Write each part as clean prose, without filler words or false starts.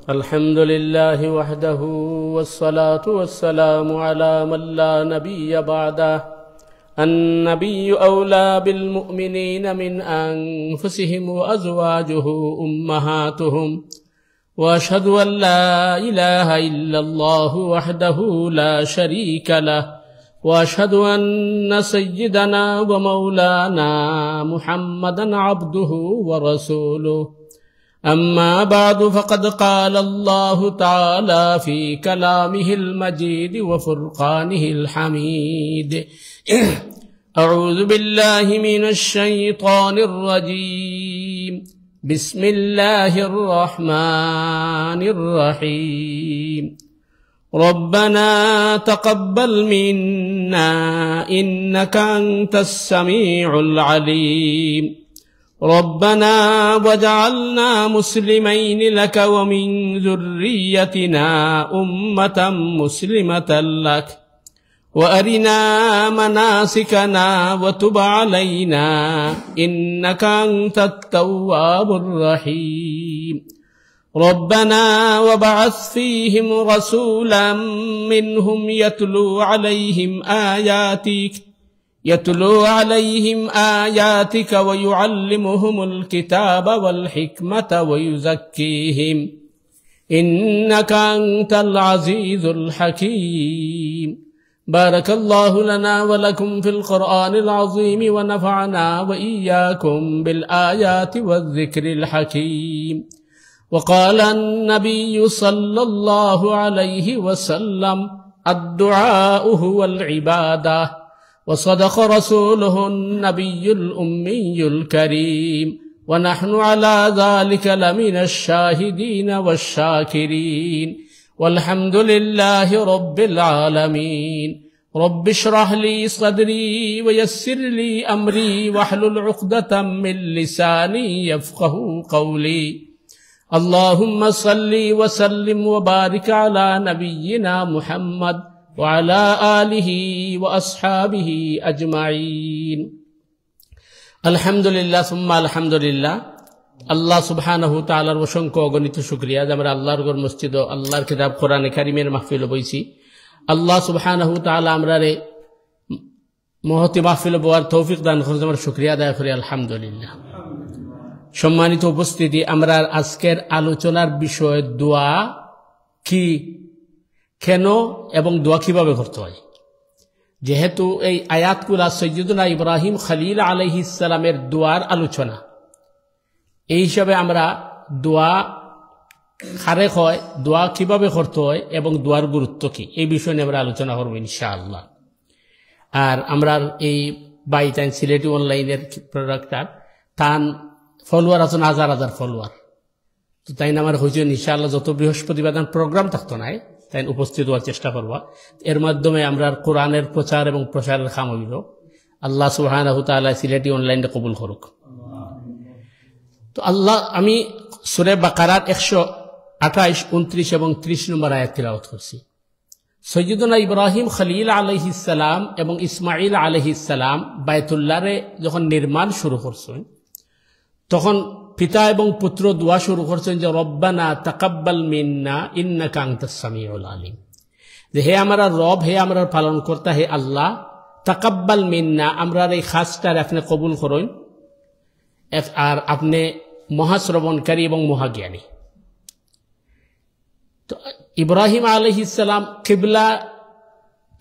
الحمد لله وحده والصلاة والسلام على من لا نبي بعده النبي أولى بالمؤمنين من أنفسهم وأزواجه أمهاتهم وأشهد أن لا إله إلا الله وحده لا شريك له وأشهد أن سيدنا ومولانا محمدا عبده ورسوله أما بعد فقد قال الله تعالى في كلامه المجيد وفرقانه الحميد أعوذ بالله من الشيطان الرجيم بسم الله الرحمن الرحيم ربنا تقبل منا إنك أنت السميع العليم ربنا واجعلنا مسلمين لك ومن ذريتنا أمة مسلمة لك وأرنا مناسكنا وتب علينا إنك أنت التواب الرحيم ربنا وابعث فيهم رسولا منهم يتلو عليهم آياتك ويعلمهم الكتاب والحكمة ويزكيهم إنك أنت العزيز الحكيم بارك الله لنا ولكم في القرآن العظيم ونفعنا وإياكم بالآيات والذكر الحكيم وقال النبي صلى الله عليه وسلم الدعاء هو العبادة وصدق رسوله النبي الأمي الكريم ونحن على ذلك لمن الشاهدين والشاكرين والحمد لله رب العالمين رب اشرح لي صدري ويسر لي أمري واحلل عقدة من لساني يفقه قولي اللهم صل وسلم وبارك على نبينا محمد وعلى آله وأصحابه أجمعين الحمد لله ثم الحمد لله আল্লাহ সুবহানাহু তাআলার অসংখ্য অগণিত শুকরিয়া যে আমরা আল্লাহর ঘর মসজিদ ও আল্লাহর কিতাব কোরআনে কারীমের মাহফিলে বইছি। আল্লাহ সুবহানাহু তাআলা আমরারে মহতি মাহফিলে বওয়ার তৌফিক দান করেছেন, আমরা শুকরিয়া আদায় করি আলহামদুলিল্লাহ। সম্মানিত উপস্থিতি, আমরা আজকের আলোচনার বিষয় দোয়া কি, কেন এবং দোয়া কিভাবে করতে হয়। যেহেতু এই আয়াতগুলা সাইয়্যিদুনা ইব্রাহিম খলিল আলাইহিস সালামের দোয়ার আলোচনা, এই হিসাবে আমরা দোয়া কারে হয়, দোয়া কিভাবে করতে হয় এবং দোয়ার গুরুত্ব কি, এই বিষয় নিয়ে আমরা আলোচনা করব ইনশাআল্লাহ। আর আমরা এই বাইটাইন সিলেটি অনলাইনের প্রোডাক্টার তান ফলোয়ার আছেন হাজার হাজার ফলোয়ার, তো তাই না আমার হয়েছে ইনশাআল্লাহ যত বৃহস্পতিবার প্রোগ্রাম থাকতো না তাই উপস্থিত হওয়ার চেষ্টা করবা। এর মাধ্যমে আমরা কোরআনের প্রচার এবং প্রসারের কাম হইল। আল্লাহ সুবহানাহু তাআলা সিলেটি অনলাইনে কবুল করুক। তো আল্লাহ, আমি সূরা বাকারার 128, 29 এবং 30 নম্বর আয়াত তিলাওয়াত করছি। সাইয়্যিদুনা ইব্রাহিম খলিল আলাইহিস সালাম এবং ইসমাঈল আলাইহিস সালাম বাইতুল্লাহরে যখন নির্মাণ শুরু করছেন, তখন পিতা এবং পুত্র দোয়া শুরু করছেন যে রব্বানা তাকাব্বাল মিন্না ইন্নাকা আনতাস সামিউল আলিম, যে হে আমরা রব, হে আমরা পালন কর্তা, হে আল্লাহ, তাকাব্বাল মিন্না, আমরা এই খাসটার আপনি কবুল করুন, আর আপনি মহাশ্রবণকারী এবং মহাজ্ঞানী। তো ইব্রাহিম আলাইহিস সালাম কিবলা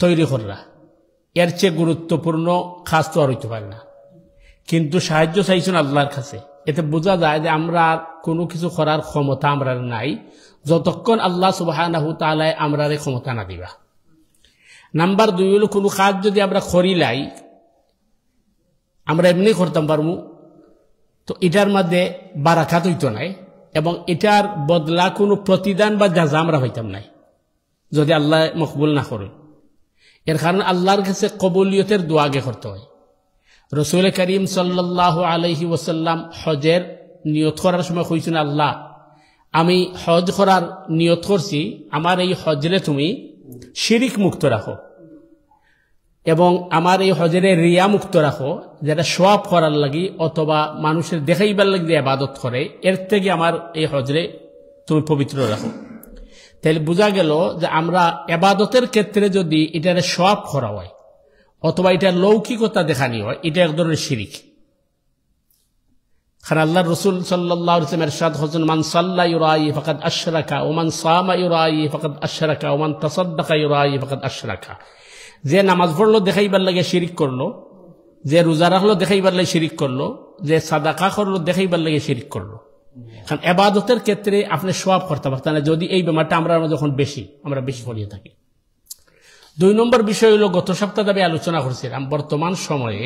তৈরি করা, এর চেয়ে গুরুত্বপূর্ণ খাস তো আর হইতে পারে না, কিন্তু সাহায্য চাইছেন আল্লাহর কাছে। এতে বোঝা যায় যে আমরা কোনো কিছু করার ক্ষমতা আমরা নাই যতক্ষণ আল্লাহ সুবহানাহু তাআলা আমরারে ক্ষমতা না দিবা। নাম্বার 2 হলো, কোনো কাজ যদি আমরা করিলাই, আমরা এমনি করতাম পারমু, তো এটার মধ্যে বারাকাত হইতো নাই এবং এটার বদলা কোনো প্রতিদান বা জাযা আমরা হইতাম নাই যদি আল্লাহ মকবুল না করেন। এর কারণে আল্লাহর কাছে কবুলিয়তের দোয়া আগে করতে হয়। রাসূল করিম সাল্লাল্লাহু আলাইহি ওয়াসাল্লাম হজের নিয়ত করার সময় কইছেন, আল্লাহ আমি হজ করার নিয়ত করছি, আমার এই হজরে তুমি শিরিক মুক্ত রাখো এবং আমার এই হজরে রিয়া মুক্ত রাখো, যেটা সওয়াব করার লাগি অথবা মানুষের দেখাইবার লাগি ইবাদত করে, এর থেকে আমার এই হজরে তুমি পবিত্র রাখো। তাহলে বোঝা গেল যে আমরা ইবাদতের ক্ষেত্রে যদি এটার সওয়াব করা হয় অথবা এটার লৌকিকতা দেখানি হয়, এটা এক ধরনের শিরিক। কারণ আল্লাহ রসুল সাল্লাল্লাহু আলাইহি ওয়াসাল্লাম ইরশাদ করেছেন, মান সাল্লা ইউরাই ফাকাদ আশরাকা ওয়া মান সামা ইউরাই ফাকাদ আশরাকা ওয়া মান তাসাদ্দাকা ইউরাই ফাকাদ আশরাকা। যে নামাজ পড়লো দেখাইবার লাগে শিরিক করলো, যে রোজা রাখলো দেখাইবার লাগে শিরিক করলো, যে সাদাকা করলো দেখাইবার লাগে শিরিক করলো। কারণ ইবাদতের ক্ষেত্রে আপনি সওয়াব করতে পারতেন না যদি এই ব্যাপারটা আমরা যখন আমরা বেশি করিয়ে থাকি। 2 নম্বর বিষয় হলো, গত সপ্তাহে আমি আলোচনা করছিলাম, বর্তমান সময়ে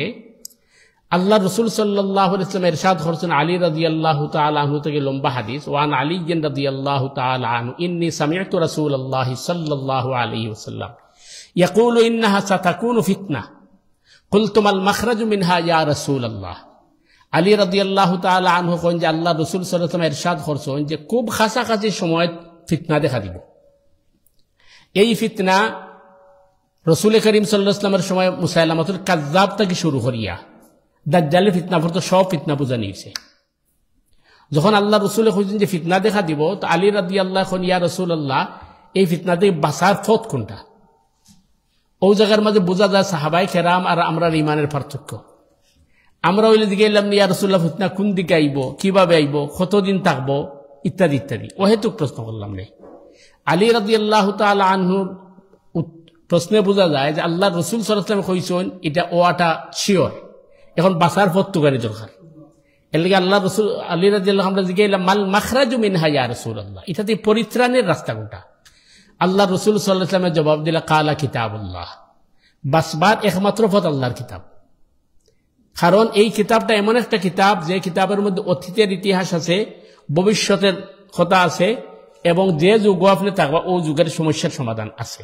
আল্লাহ রসুল সাল্লাল্লাহু আলাইহি ওয়াসাল্লাম ইরশাদ করেছেন, আলী রাদিয়াল্লাহু তাআলা আনহু থেকে লম্বা হাদিস, ওয়ান আলী রাদিয়াল্লাহু তাআলা আনহু ইন্নী সামি'তু রাসূলুল্লাহি সাল্লাল্লাহু আলাইহি ওয়াসাল্লাম ইয়াকুলু ইন্নাহা সাতাকুনু ফিতনাহ কুলতু মাল মাখরাজু মিনহা ইয়া রাসূলুল্লাহ। আলী রাদিয়াল্লাহু তাআলা আনহু কোন যে আল্লাহ রসুল সাল্লাল্লাহু আলাইহি ওয়াসাল্লাম ইরশাদ করেছেন যে খুব কাছাকাছি সময় ফিতনা দেখা দিব। এই ফিতনা রসুল করিম সাল্লাল্লাহু আলাইহি ওয়াসাল্লামের সময় মুসাইলামাতুল কাযযাব থেকে শুরু করিয়া দাজ্জালের ফিতনা পর্যন্ত সব ফিতনা বোঝা নিয়েছে। যখন আল্লাহ রসুল কইছেন যে ফিতনা দেখা দিব, তো আলী রাদিয়াল্লাহু আনহু ইয়া রাসূলুল্লাহ এই ফিতনা থেকে বাঁচার পথ কোনটা? ও জায়গার মাঝে বোঝা যায় সাহাবায়ে কেরাম আর আমরা ঈমানের পার্থক্য। আমরা ওই দিকে এলাম, ইয়া রাসূলুল্লাহ ফিতনা কোন দিকে আইব, কিভাবে আইব, কতদিন থাকবো, ইত্যাদি ইত্যাদি অহেতুক প্রশ্ন করলাম না। আলী রাদিয়াল্লাহু তাআলা আনহুর প্রশ্নে বোঝা যায় যে আল্লাহ রসুল সাল্লাল্লাহু আলাইহি ওয়াসাল্লাম কইছেন এটা ওয়াটা শিওর, এখন বাঁচার পথ তুগানি দরকার। এর লাগে আল্লাহ রসুল আলী রাদিয়াল্লাহু আমরা জিজ্ঞাসা করলাম, মাল মাখরাজু মিনহা ইয়া রাসূলুল্লাহ, এটাতে পরিত্রাণের রাস্তা কোনটা? আল্লাহ রসুল সাল্লাল্লাহু আলাইহি ওয়াসাল্লাম জবাব দিলা, কালা কিতাবুল্লাহ, বাসবার একমাত্র পথ আল্লাহর কিতাব। কারণ এই কিতাবটা এমন একটা কিতাব যে কিতাবের মধ্যে অতীতের ইতিহাস আছে, ভবিষ্যতের কথা আছে, এবং যে যুগ আপনি থাকবা ও যুগের সমস্যার সমাধান আছে।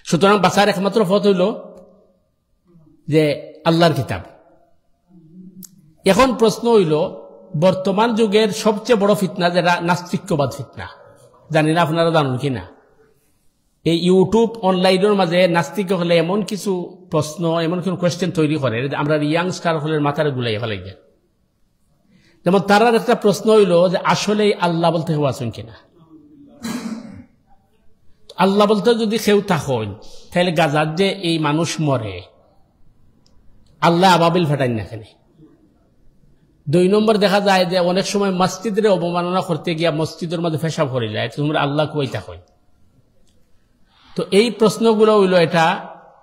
সুতরাং বাঁচার একমাত্র পথ হইল যে আল্লাহর কিতাব। এখন প্রশ্ন হইল, বর্তমান যুগের সবচেয়ে বড় ফিতনা যেটা নাস্তিক্যবাদ ফিতনা, জানি না আপনারা জানুন কিনা। এই ইউটিউব অনলাইনের মাঝে নাস্তিক হলে এমন কিছু প্রশ্ন, এমন কিছু কোয়েশ্চেন তৈরি করে আমরা ইয়াংস্টার হলের মাথার গুলাই ফেলাই যায়। যেমন তারার একটা প্রশ্ন হইল যে আসলে আল্লাহ বলতে কেউ আছেন কিনা। আল্লাহ বলতে যদি কেউ থাকেন, তাহলে গাজার যে এই মানুষ মরে, আল্লাহ আবাবিল ফাটাই না কেন? 2 নম্বর দেখা যায় যে অনেক সময় মসজিদের অবমাননা করতে গিয়া মসজিদের মধ্যে পেশাব করে যায়, তোমরা আল্লাহ কই থাকেন? তো এই প্রশ্নগুলো হইল এটা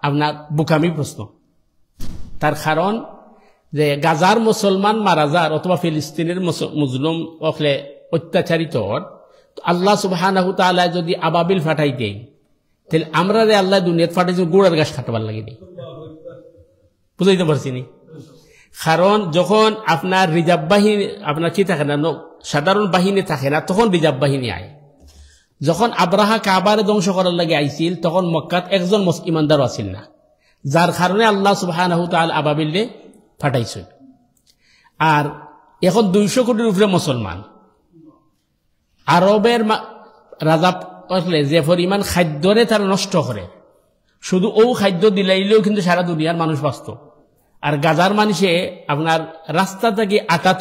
আপনার বুকামি প্রশ্ন। তার কারণ যে গাজার মুসলমান মারা যার অথবা ফিলিস্তিনের মুসলিম অকলে অত্যাচারিত, আল্লাহ সুবহানাহু ওয়া তাআলা যদি আবাবিল ফাটাই দেন, তাহলে আমরা রে আল্লাহ দুনিয়াত ফাটাইছে গুড়ার গাছ কাটবার লাগেনি। বুঝাইতে পারছি নি? কারণ যখন আপনার রিজার্ভ বাহিনী আপনার কি থাকে না, সাধারণ বাহিনী থাকে না, তখন রিজার্ভ বাহিনী আয়। যখন আব্রাহা কাবার ধ্বংস করার লাগে আইছিল, তখন মক্কাত একজন ইমানদার আছিল না, যার কারণে আল্লাহ সুবহানাহু ওয়া তাআলা আবাবিলে ফাটাইছেন। আর এখন 200 কোটির উপরে মুসলমান, আরবের রাজা যে পরিমাণ খাদ্যরে তারা নষ্ট করে, শুধু ও খাদ্য দিলাইলেও কিন্তু সারা দুনিয়ার মানুষ বাঁচত। আর গাজার মানুষে আপনার রাস্তা থেকে আটা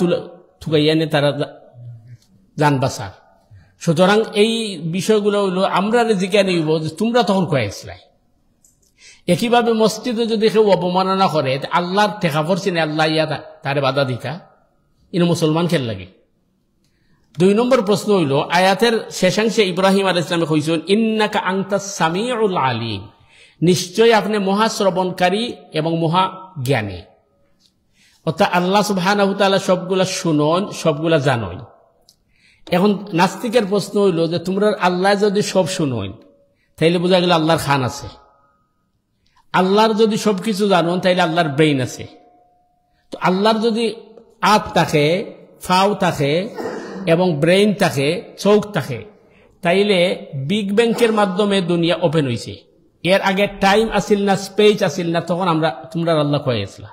থুকাইয়া নিয়ে তারা যান বাঁচার। সুতরাং এই বিষয়গুলো হইল আমরা জিজ্ঞাসা নিব যে তোমরা তখন কয়েছিলাই। একইভাবে মসজিদে যদি কেউ অবমাননা করে, আল্লাহর টেকা পড়ছে না, আল্লাহ ইয়া তারে বাধা দিতা, ইনি মুসলমান খেল লাগে। 2 নম্বর প্রশ্ন হইল, আয়াতের শেষাংশে ইব্রাহিম আলাইহিস সালাম কইছেন, ইন্নাকা আনতাস সামিউল আলিম, নিশ্চয় আপনি মহাশ্রবণকারী এবং মহা জ্ঞানী। অর্থাৎ আল্লাহ সুবহানাহু ওয়া তাআলা সবগুলা শুনন, সবগুলা জানেন। এখন নাস্তিকের প্রশ্ন হইল যে তোমরা আল্লাহ যদি সব শুনেন, তাইলে বোঝা গেল আল্লাহর খান আছে। আল্লাহর যদি সবকিছু জানেন, তাইলে আল্লাহর ব্রেইন আছে। তো আল্লাহর যদি আত থাকে, ফাও থাকে এবং ব্রেইন থাকে, চোখ থাকে, তাইলে বিগ ব্যাংকের মাধ্যমে দুনিয়া ওপেন হয়েছে। এর আগে টাইম আসিল না, স্পেস আসিল না, তখন তোমরা আল্লাহ কয়েছিলা।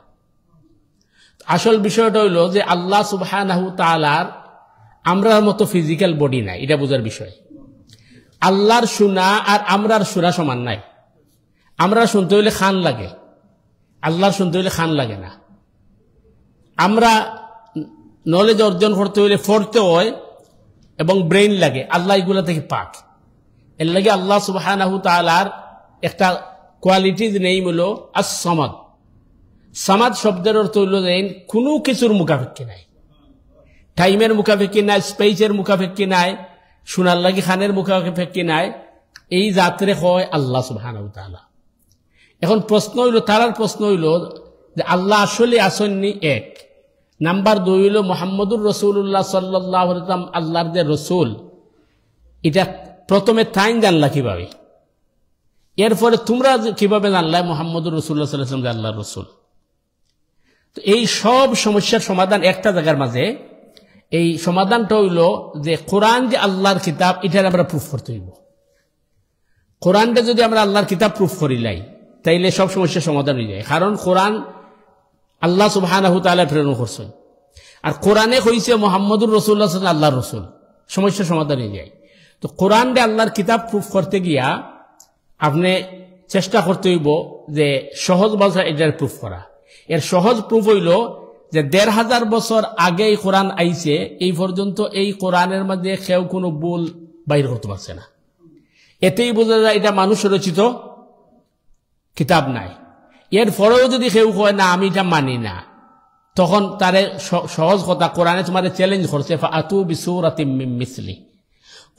আসল বিষয়টা হইল যে আল্লাহ সুবহানাহু ওয়া তাআলার আমরার মতো ফিজিক্যাল বডি নাই, এটা বোঝার বিষয়। আল্লাহর শোনা আর আমরার শোনা সমান নাই। আমরা শুনতে হইলে খান লাগে, আল্লাহর শুনতে হইলে খান লাগে না। আমরা নলেজ অর্জন করতে হইলে পড়তে হয় এবং ব্রেইন লাগে, আল্লাহ এগুলা থেকে পাক। এর লাগে আল্লাহ সুবহানাহু তাআলার একটা কোয়ালিটিজ নেম হলো আস-সামাদ। সামাদ শব্দের অর্থ হইল যে কোনো কিছুর মুখাপেক্ষী নাই, টাইমের মুখাপেক্ষী নাই, স্পেসের মুখাপেক্ষী নাই, সোনার লাগি খানের মুখাপেক্ষী নাই। এই জাতরে হয় আল্লাহ সুবহানাহু তাআলা। এখন প্রশ্ন হইল, তারার প্রশ্ন হইল যে আল্লাহ আসলে আসেননি, এক। নাম্বার 2 হইল মুহাম্মদুর রাসূলুল্লাহ সাল্লাল্লাহু আলাইহি ওয়াসাল্লাম আল্লাহর যে রসুল, এটা প্রথমে তাই জানলা কিভাবে? এরপরে তোমরা কিভাবে জানলা মুহাম্মদুর রাসূলুল্লাহ সাল্লাল্লাহু আলাইহি ওয়াসাল্লাম যে আল্লাহর রসুল? তো এই সব সমস্যার সমাধান একটা জায়গার মাঝে। এই সমাধানটা হইল যে কোরআন যে আল্লাহর কিতাব, এটার আমরা প্রুফ করতে হইব। কোরআনটা যদি আমরা আল্লাহর কিতাব প্রুফ করিলাই, তাইলে সব সমস্যার সমাধান হয়ে যায়। কারণ কোরআন আল্লাহ সুবহানাহু তাআলা প্রেরণ করছেন, আর কোরআনে কইছে মুহাম্মদুর রাসূলুল্লাহ সাল্লাল্লাহু আলাইহি ওয়াসাল্লাম আল্লাহর রসুল, সমস্যার সমাধান হয়ে যায়। তো কোরআনটা আল্লাহর কিতাব প্রুফ করতে গিয়া আপনি চেষ্টা করতে হইব যে সহজ ভাষা এটার প্রুফ করা। এর সহজ প্রুফ হইল যে ১৫০০ বছর আগে এই কোরআন আইছে, এই পর্যন্ত এই কোরআনের মধ্যে কেউ কোনো ভুল বাইর করতে পারছে না। এতেই বোঝা যায় এটা মানুষ রচিত কিতাব নাই। এর পরেও যদি কেউ কয় না আমি এটা মানি না, তখন তারে সহজ কথা, কোরআনে তোমার চ্যালেঞ্জ করছে, ফাআতু বিসূরাতিম মিন মিসলি,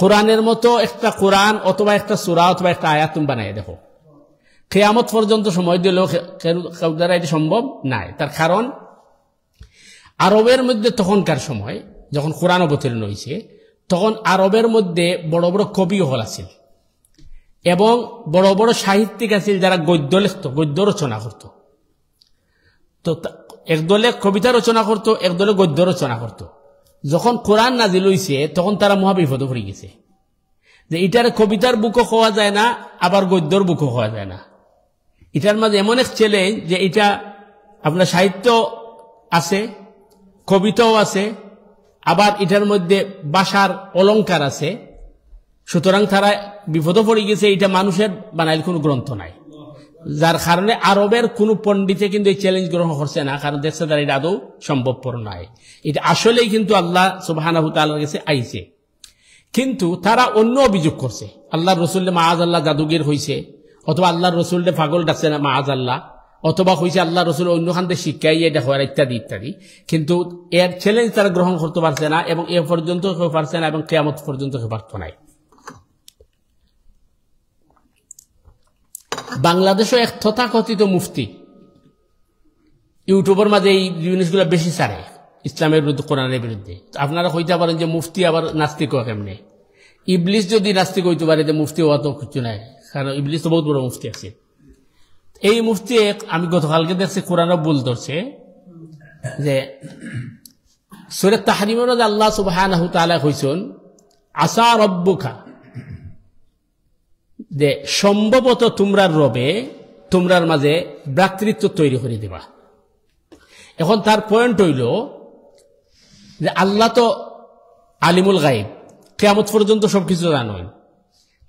কোরআনের মতো একটা কোরআন অথবা একটা সূরা অথবা একটা আয়াত তুমি বানাই দেখো। কিয়ামত পর্যন্ত সময় দিলেও কেউ দ্বারা এটা সম্ভব নাই। তার কারণ আরবের মধ্যে তখনকার সময় যখন কোরআন অবতীর্ণ হয়েছে, তখন আরবের মধ্যে বড় বড় কবি হল আছিল এবং বড় বড় সাহিত্যিক আছিল যারা গদ্য লিখত, গদ্য রচনা করত। তো একদলে কবিতা রচনা করত, একদলে গদ্য রচনা করত। যখন কোরআন নাজিল হইছে তখন তারা মহাবিপদে পড়ে গেছে যে এটার কবিতার বুকও খাওয়া যায় না, আবার গদ্যর বুকও খাওয়া যায় না। এটার মাঝে এমন এক চ্যালেঞ্জ যে এটা আপনার সাহিত্য আছে, কবিতাও আছে, আবার এটার মধ্যে ভাষার অলংকার আছে। সুতরাং তারা বিপদে পড়ে গেছে, এটা মানুষের বানাইল কোনো গ্রন্থ নাই, যার কারণে আরবের কোনো পণ্ডিতে কিন্তু এই চ্যালেঞ্জ গ্রহণ করছে না, কারণ দেখছে তারা এটা আদৌ সম্ভবপর নয়। এটা আসলেই কিন্তু আল্লাহ সুবহানাহু তাআলার কাছে আইছে। কিন্তু তারা অন্য অভিযোগ করছে, আল্লাহর রসুল্লে মাআযাল্লাহ জাদুগির হইছে, অথবা আল্লাহর রসুল্লে পাগল ডাকছে না মাআযাল্লাহ, অথবা হইছে আল্লাহ রসুল অন্যখান থেকে শিক্ষাই এটা হয় ইত্যাদি ইত্যাদি। কিন্তু এর চ্যালেঞ্জ তারা গ্রহণ করতে পারছে না এবং এ পর্যন্ত কেউ পারছে না এবং কিয়ামত পর্যন্ত কেউ পারত নাই। বাংলাদেশও এক তথাকথিত মুফতি ইউটিউবের মাঝে এই জিনিসগুলো বেশি ছাড়ে ইসলামের বিরুদ্ধে, কোরআনের বিরুদ্ধে। আপনারা কইতে পারেন যে মুফতি আবার নাস্তিক হয় কেমনে? ইবলিস যদি নাস্তিক হইতে পারে যে মুফতি হওয়া তো কিছু নাই, কারণ ইবলিস তো বহুত বড় মুফতি আছে। এই মুফতি আমি গতকালকে দেখছি কোরআনও ভুল ধরছে যে সূরা তাহরিমের মধ্যে আল্লাহ সুবহানাহু তাআলা কইছেন আসা রব্বুকা, যে সম্ভবত তোমরার রবে তোমরার মাঝে ভ্রাতৃত্ব তৈরি করে দিবা। এখন তার পয়েন্ট হইল যে আল্লাহ তো আলিমুল গায়ব, কিয়ামত পর্যন্ত সবকিছু জানেন,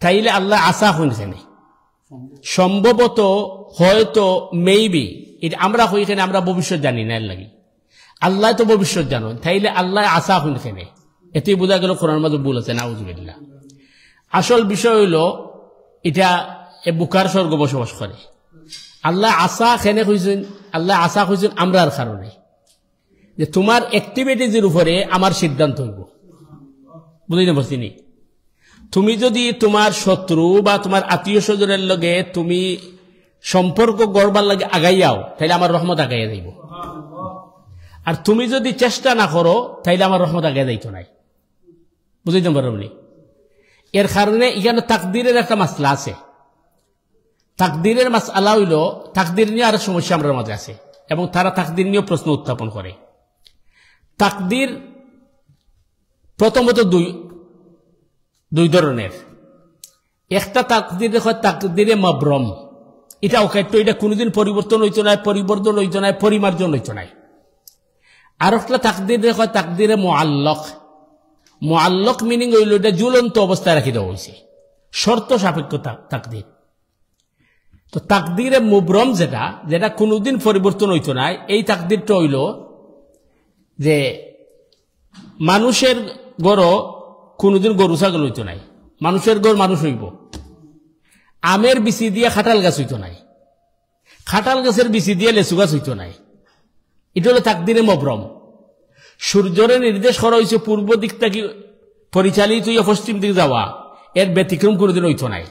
তাইলে আল্লাহ আসা হইখানে সম্ভবত, হয়তো, মেবি, এটা আমরা হইখানে আমরা ভবিষ্যৎ জানি না, এর লাগি আল্লাহ তো ভবিষ্যৎ জানেন, তাইলে আল্লাহ আসা হইখানে। এতেই বোঝা গেল কোরআন মাঝে ভুল আছে, নাউযুবিল্লাহ। আসল বিষয় হইল এটা বুকার স্বর্গ বসবাস করে। আল্লাহ আসা খেনে কইছেন, আল্লাহ আসা কইছেন আমরার কারণে, যে তোমার অ্যাক্টিভিটিজের উপরে আমার সিদ্ধান্ত হইব। বুঝতে পারছি নি? তুমি যদি তোমার শত্রু বা তোমার আত্মীয় স্বজনের লগে তুমি সম্পর্ক গড়বার লাগে আগাইয়াও, তাইলে আমার রহমত আগাইয়া যাইব। আর তুমি যদি চেষ্টা না করো, তাইলে আমার রহমত আগাইয়া যাইতো নাই। বুঝতে পারবনি? এর কারণে এখানে তাকদীরের একটা মাসলা আছে। তাকদীরের মাসআলা হইল, তাকদীর নিয়ে আর সমস্যা আমাদের মাঝে আছে এবং তারা তাকদীর নিয়ে প্রশ্ন উত্থাপন করে। তাকদীর প্রথমত দুই ধরনের। একটা তাকদীর হয় তাকদীরে মাবরম, এটা অকাট্য, এটা কোনোদিন পরিবর্তন হইতো না, পরিবর্তন হইতো না, পরিমার্জন হইতো না। আর একটা তাকদীর হয় তাকদীরে মুআল্লাক। মুআল্লাক মিনিং হইল এটা ঝুলন্ত অবস্থায় রাখি দেওয়া হয়েছে, শর্ত সাপেক্ষ তাকদীর। তো তাকদীরে মুবরম যেটা কোনোদিন পরিবর্তন হইতো না, এই তাকদীরটা হইল যে মানুষের গড় কোনোদিন গরু ছাগল হইতো নাই, মানুষের ঘর মানুষ হইব। আমের বিচি দিয়ে খাটাল গাছ হইতো নাই, খাটাল গাছের বিচি দিয়ে লেচু গাছ হইতো নাই। এটা হলো তাকদিরে মবরম। সূর্যরে নির্দেশ করা হয়েছে পূর্ব দিক থেকে পরিচালিত হইয়া পশ্চিম দিকে যাওয়া, এর ব্যতিক্রম কোনোদিন হইতো নাই।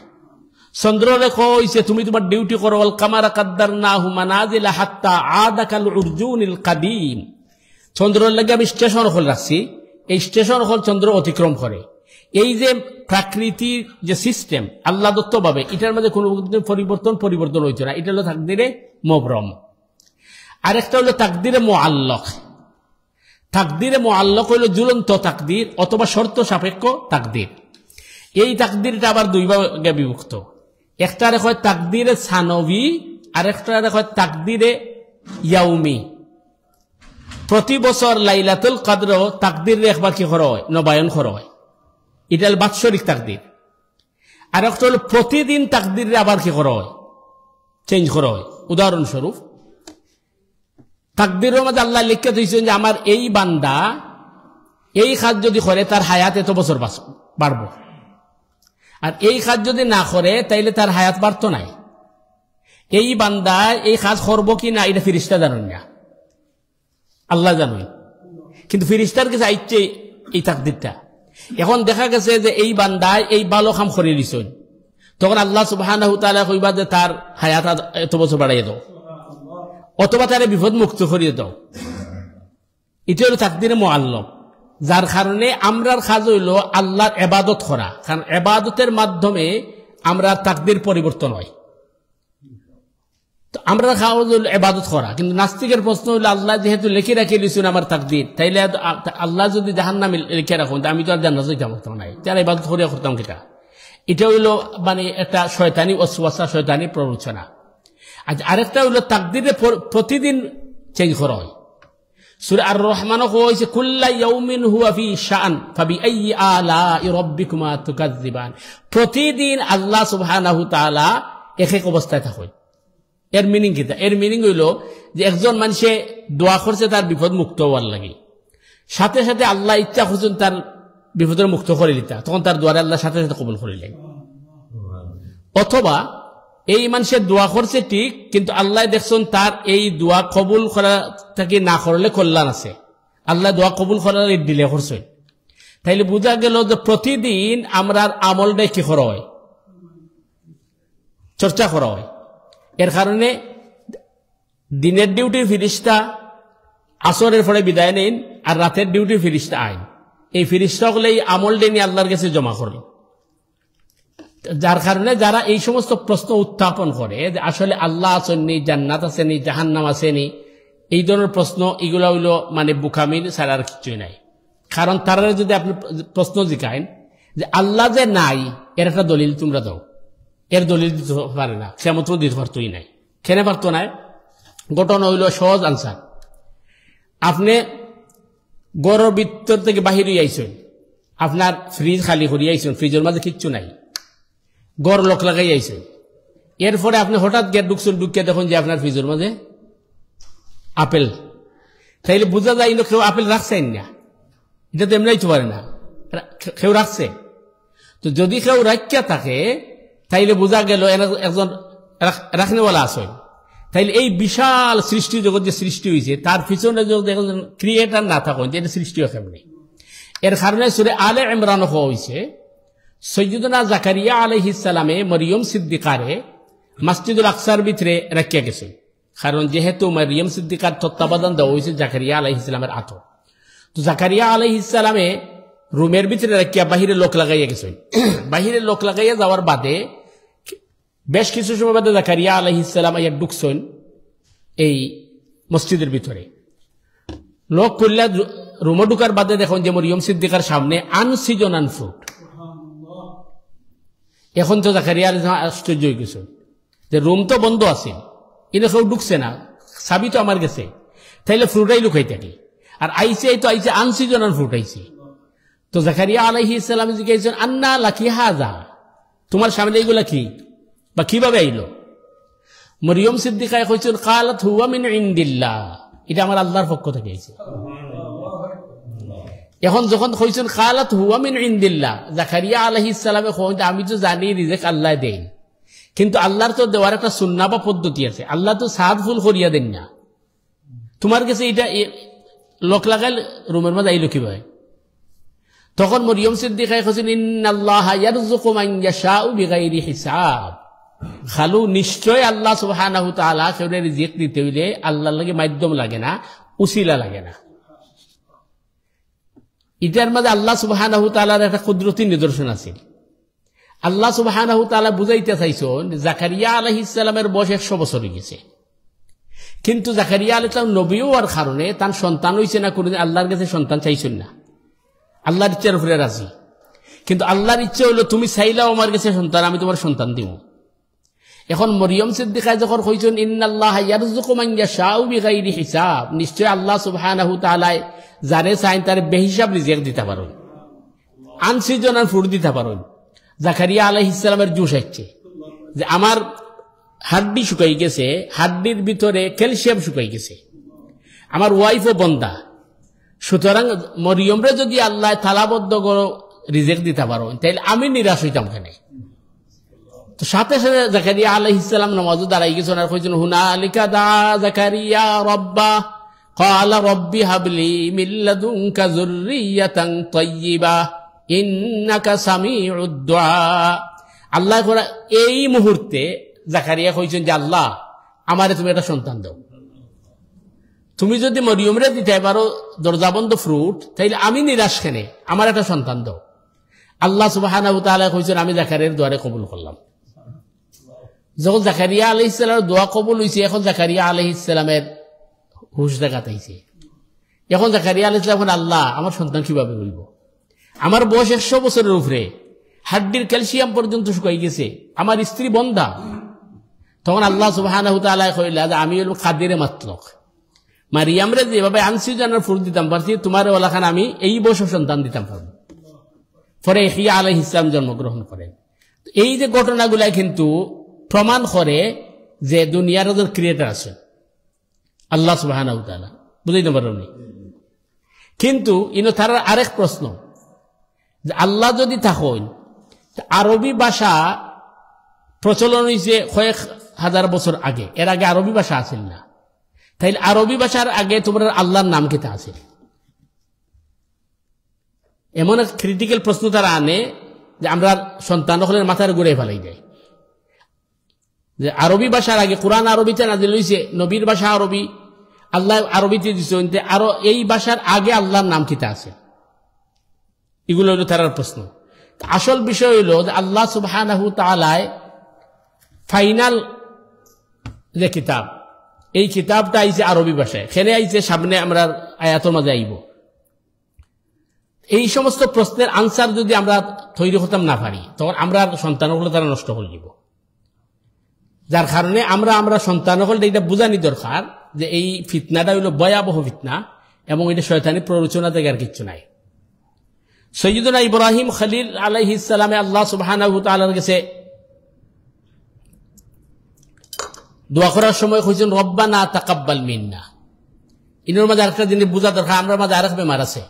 চন্দ্ররে কওয়া হয়েছে তুমি তোমার ডিউটি করো, ওয়াল কামারা কাদ্দারনাহু মানাজিলা হাত্তা আদা কাল উরজুনিল কাদিম। চন্দ্রের লাগে আমি স্টেশন হল রাখছি, এই স্টেশন হল চন্দ্র অতিক্রম করে। এই যে প্রাকৃতিক যে সিস্টেম আল্লাহ দত্ত ভাবে, এটার মধ্যে কোনো পরিবর্তন হইতো না। এটা হলো তাকদিরে মবরম। আরেকটা হলো তাকদিরে মুআল্লাক। তাকদিরে মুআল্লাক হইল ঝুলন্ত তাকদির অথবা শর্ত সাপেক্ষ তাকদির। এই তাকদিরটা আবার দুই ভাগে বিভক্ত। একটা হয় তাকদিরে সানবী, আর একটা হয় তাকদিরে ইয়াউমি। প্রতি বছর লাইলাতুল কদর তাকদির একবার কি করা হয়, নবায়ন করা হয়। এটা হল বাৎসরিক তাকদির। আর একটা হল প্রতিদিন তাকদির আবার কি করা হয়, চেঞ্জ করা হয়। উদাহরণস্বরূপ তাকদিরের মধ্যে আল্লাহ লিখে দিয়েছেন যে আমার এই বান্দা এই কাজ যদি করে তার হায়াত এত বছর বাড়বো, আর এই কাজ যদি না করে তাইলে তার হায়াত বাড়তো নাই। এই বান্দা এই কাজ করবো কি না এটা ফিরিস্তা জানেন না, আল্লাহ জানেন। কিন্তু ফিরিস্তার কাছে আইচ্ছে এই তাকদিরটা। এখন দেখা গেছে যে এই বান্দায় এই ভালো কাম করে দিছেন, তখন আল্লাহ সুবহানাহু ওয়া তাআলা কইবা যে তার হায়াত এত বছর বাড়াইয়া দাও, অথবা তারে বিপদ মুক্ত করিয়ে দাও। এটা হলো তাকদিরে মুআল্লাক, যার কারণে আমরার কাজ হইল আল্লাহর ইবাদত করা। কারণ ইবাদতের মাধ্যমে আমরা তাকদির পরিবর্তন হয়। আমরা কাজ হইল ইবাদত করা। কিন্তু নাস্তিকের প্রশ্ন হইল আল্লাহ যেহেতু লিখে রাখে দিয়েছেন আমার তাকদির, তাইলে আল্লাহ যদি জাহান্নামে লিখে রাখুন আমি তো আর জান্নাতে যাইতাম নাই, তার ইবাদত করিয়া করতাম কিটা? এটা হইল মানে একটা শয়তানি ওয়াসওয়াসা, শয়তানি প্ররোচনা। আরেকটা হইল তাকদিরে প্রতিদিন চেঞ্জ করা হয়। সূরা আর রহমানও কইছে কুল্লা ইয়াউমিন হুয়া ফি শাআন ফাবিআইয়ি আলাই রাব্বিকুমা তুকাযযিবান। প্রতিদিন আল্লাহ সুবহানাহু ওয়া তাআলা এক এক অবস্থায় থাকেন। এর মিনিং কি? এর মিনিং হইল যে একজন মানুষে দোয়া করছে তার বিপদ মুক্ত হওয়ার লাগে, সাথে সাথে আল্লাহ ইচ্ছা করছেন তার বিপদের মুক্ত করে দিতা, তখন তার দোয়ারে আল্লাহ সাথে সাথে কবুল করিলেন। অথবা এই মানুষের দোয়া করছে ঠিক, কিন্তু আল্লাহ দেখছেন তার এই দোয়া কবুল করা থেকে না করলে কল্যাণ আছে, আল্লাহ দোয়া কবুল করার ডিলে করছেন। তাইলে বোঝা গেল যে প্রতিদিন আমরা আমলটাই কি করা হয়, চর্চা করা হয়। এর কারণে দিনের ডিউটির ফিরিস্তা আসরের পরে বিদায় নেন, আর রাতের ডিউটির ফিরিস্তা আইন। এই ফিরিস্তা হলে এই আমলটা নিয়ে আল্লাহর কাছে জমা করে। যার কারণে যারা এই সমস্ত প্রশ্ন উত্থাপন করে যে আসলে আল্লাহ আসেননি, জান্নাত আসেনি, জাহান্নাম আসেনি, এই ধরনের প্রশ্ন, এগুলো হইল মানে বুকামির ছাড়া আর কিছুই নাই। কারণ তারা যদি আপনি প্রশ্ন জিজ্ঞাসেন যে আল্লাহ যে নাই এর একটা দলিল তোমরা দাও, এর দলিল দিতে পারে না, সে মতো দিতে পারতই নাই। কেন পারতো না? ঘটনা হইল সহজ আনসার। আপনি গড়ের ভিতর থেকে বাহির হয়ে আইছেন, আপনার ফ্রিজ খালি করিয়ে আইছেন, ফ্রিজের মাঝে কিচ্ছু নাই, গড় লক লাগাই আইছেন। এরপরে আপনি হঠাৎ গিয়ে ঢুকছেন, ঢুকিয়ে দেখুন যে আপনার ফ্রিজের মাঝে আপেল। তাইলে বোঝা যায় কেউ আপেল রাখছেন না, এটা তো এমনি তো পারে না, কেউ রাখছে। তো যদি কেউ রাখিয়া থাকে তাইলে বোঝা গেল একজন রাখনেওয়ালা আসেন। তাইলে এই বিশাল সৃষ্টি জগৎ যে সৃষ্টি হয়েছে তার পিছনে যদি একজন ক্রিয়েটার না থাকেন, যে এটা সৃষ্টি হয় কেমনি? এর কারণে সূরা আলে ইমরান হওয়া হয়েছে সৈয়দনা জাকারিয়া আলাইহিস সালামে মরিয়ম সিদ্দিকারে মসজিদুল আকসার ভিতরে রাখিয়া গেছে। কারণ যেহেতু মরিয়ম সিদ্দিকার তত্ত্বাবধান দেওয়া হয়েছে জাকারিয়া আলাইহিস সালামের আতো, তো জাকারিয়া আলাইহিস সালামে রুমের ভিতরে রাখিয়া বাহিরে লোক লাগাইয়া গেছেন। বাহিরে লোক লাগাইয়া যাওয়ার বাদে বেশ কিছু সময় বাদে জাকারিয়া আলাইহিস সালাম আইয়া ঢুকছেন এই মসজিদের ভিতরে। লোক করলে রুমে ঢুকার বাদে দেখুন যে মরিয়ম সিদ্দিকার সামনে আনসিজনান ফ্রুট। এখন তো জাকারিয়া আশ্চর্য হয়ে গেছে যে রুম তো বন্ধ আছে, কিন্তু কেউ ঢুকছে না, চাবি তো আমার গেছে, তাইলে ফ্রুটাই লুকাই থাকে। আর আইসে এই তো আইসে আনসিজনাল ফ্রুট আইসে। তো জাকারিয়া আলাইহিস সালাম জিজ্ঞাসা আন্না লাকি হাযা, তোমার সামনে এইগুলা কি বা কিভাবে আইলো? মরিয়ম সিদ্দিকা কইছেন কালাত হুয়া মিন ইনদিল্লাহ, এটা আমার আল্লাহর পক্ষ থেকে আইছে। এখন যখন কইছেন খালাত হুয়া মিন ইনদিল্লাহ, জাকারিয়া আলাইহিস সালামে কইন আমি তো জানি রিজিক আল্লাহ দেন, কিন্তু আল্লাহর তো দেওয়ার একটা সুন্নাহ বা পদ্ধতি আছে। আল্লাহ তো সাদ ফুল করিয়া দেন না। তোমার কাছে এটা লোক লাগাল রুমের মধ্যে আইলো কিভাবে? তখন মরিয়ম সিদ্দিকায় কইছেন ইন্নাল্লাহা ইয়ারযুকু মান ইয়াশাউ বিগাইরি হিসাব। খালু নিশ্চয় আল্লাহ সুবহানাহু ওয়া তাআলা কেউরে রিজিক দিতে হইলে আল্লাহর লাগে মাধ্যম লাগে না, উসিলা লাগে না। এটার মধ্যে আল্লাহ সুবহানাহু ওয়া তাআলার একটা কুদরতি নিদর্শন আছে। আল্লাহ সুবহানাহু ওয়া তাআলা বুঝাইতে চাইছেন জাকারিয়া আলাইহিস সালামের বয়স 100 বছর হয়ে গেছে, কিন্তু জাকারিয়া আলাইহিস সালাম নবী হওয়ার কারণে তার সন্তান হইছে না, কোনদিন আল্লাহর কাছে সন্তান চাইছেন না। আল্লাহর ইচ্ছার উপরে রাজি, কিন্তু আল্লাহর ইচ্ছা হইল তুমি চাইলাও আমার কাছে সন্তান, আমি তোমার সন্তান দিব। এখন মরিয়ম সিদ্দিকা যখন কইছেন ইন্নাল্লাহা ইয়ারযুকু মান ইয়াশাউ বিগাইরি হিসাব, নিশ্চয় আল্লাহ সুবহানাহু ওয়া তাআলা যারে চাইন তার বেহিসাব রিজিক দিতে পারেন, আনসিজনার ফুর দিতে পারেন। জাকারিয়া আলাইহিস সালামের জোশ হচ্ছে যে আমার হাড্ডি শুকাই গেছে, হাড্ডির ভিতরে ক্যালসিয়াম শুকাই গেছে, আমার ওয়াইফও বন্দা, সুতরাং মরিয়মরে যদি আল্লাহ তালাবদ্ধ করে রিজিক দিতে পারো তাইলে আমি নিরাশ হইতাম কেন? তো সাথে সাথে জাকারিয়া আলাইহিস সালাম নামাজে দাঁড়াই গেছেন আর কইছেন হুনালিকা দা জাকারিয়া রাব্বা ক্বালা রাব্বি হাবলি মিন লাদুনকা যুররিয়াতান তাইয়্যিবা ইন্নাকা সামিউদ দুআ। আল্লাহ এই মুহূর্তে জাকারিয়া কইছেন যে আল্লাহ আমারে তুমি একটা সন্তান দাও। তুমি যদি মরিয়মরে দিতে পারো দরজা বন্ধ ফ্রুট, তাইলে আমি নিরাশ কেনে, আমার একটা সন্তান দাও। আল্লাহ সুবহানাহু ওয়া তাআলা কইছেন আমি জাকারিয়ার দোয়ারে কবুল করলাম। যখন জাকারিয়া আলাইহিস সালামের দোয়া কবুল হইছে, এখন জাকারিয়া আলাইহিস সালামের হুশ দেখাইছে। এখন জাকারিয়া আলাইহিস সালাম আল্লাহ আমার সন্তান কিভাবে হইব? আমার বয়স 100 বছরের উপরে, হাড্ডির ক্যালসিয়াম পর্যন্ত শুকাই গেছে, আমার স্ত্রী বন্দা। তখন আল্লাহ সুবহানাহু ওয়া তাআলা কইলা যে আমি হইল কাদিরে মাতলক, মারিয়ামরে যেভাবে আনসি জানার ফুল দিতাম পারছি, তোমার ওলাখান আমি এই বয়সে সন্তান দিতাম পারব। পরে ইহইয়া আলাইহিস সালাম জন্মগ্রহণ করেন। এই যে ঘটনাগুলা কিন্তু প্রমাণ করে যে দুনিয়ার একজন ক্রিয়েটর আছেন আল্লাহ সুবহানাহু ওয়া তাআলা, বুঝাইতে পারেননি? কিন্তু ইনো তার আরেক প্রশ্ন যে আল্লাহ যদি থাকেন, আরবি ভাষা প্রচলন হয়েছে কয়েক হাজার বছর আগে, এর আগে আরবি ভাষা আছিল না, তাইলে আরবি ভাষার আগে তোমার আল্লাহর নাম কেতা আছে? এমন এক ক্রিটিক্যাল প্রশ্ন তারা আনে যে আমরা সন্তান হলের মাথার ঘুরে ফেলাই যায়। যে আরবি ভাষার আগে কোরআন আরবিতে নাজিল হইছে, নবীর ভাষা আরবি, আল্লাহ আরবিতে দিচ্ছে, আরো এই ভাষার আগে আল্লাহর নাম কিতা আছে? এগুলো হইল তার প্রশ্ন। আসল বিষয় হইল যে আল্লাহ সুবহানাহু ওয়া তাআলা ফাইনাল যে কিতাব, এই কিতাবটা আইছে আরবি ভাষায়, খেনে আইছে সামনে আমরা আয়াতের মাঝে আইব। এই সমস্ত প্রশ্নের আনসার যদি আমরা তৈরি করতাম না পারি, তখন আমরা সন্তানগুলো তারা নষ্ট করে দিব। যার কারণে আমরা সন্তানগুলো এটা বুঝানি দরকার যে এই ফিতনাটা হইল ভয়াবহ ফিতনা, এবং এটা শয়তানি প্ররোচনা থেকে আর কিচ্ছু নাই। সৈয়দনা ইব্রাহিম খলিল আলাইহিস সালামে আল্লাহ সুবহানাহু ওয়া তাআলার কাছে দোয়া করার সময় কইছেন রব্বানা তাকাব্বাল মিন্না। ইনোর মাঝে আরেকটা জিনিস বোঝা দরকার, আমরা মাঝে আরেক বেমার আছে।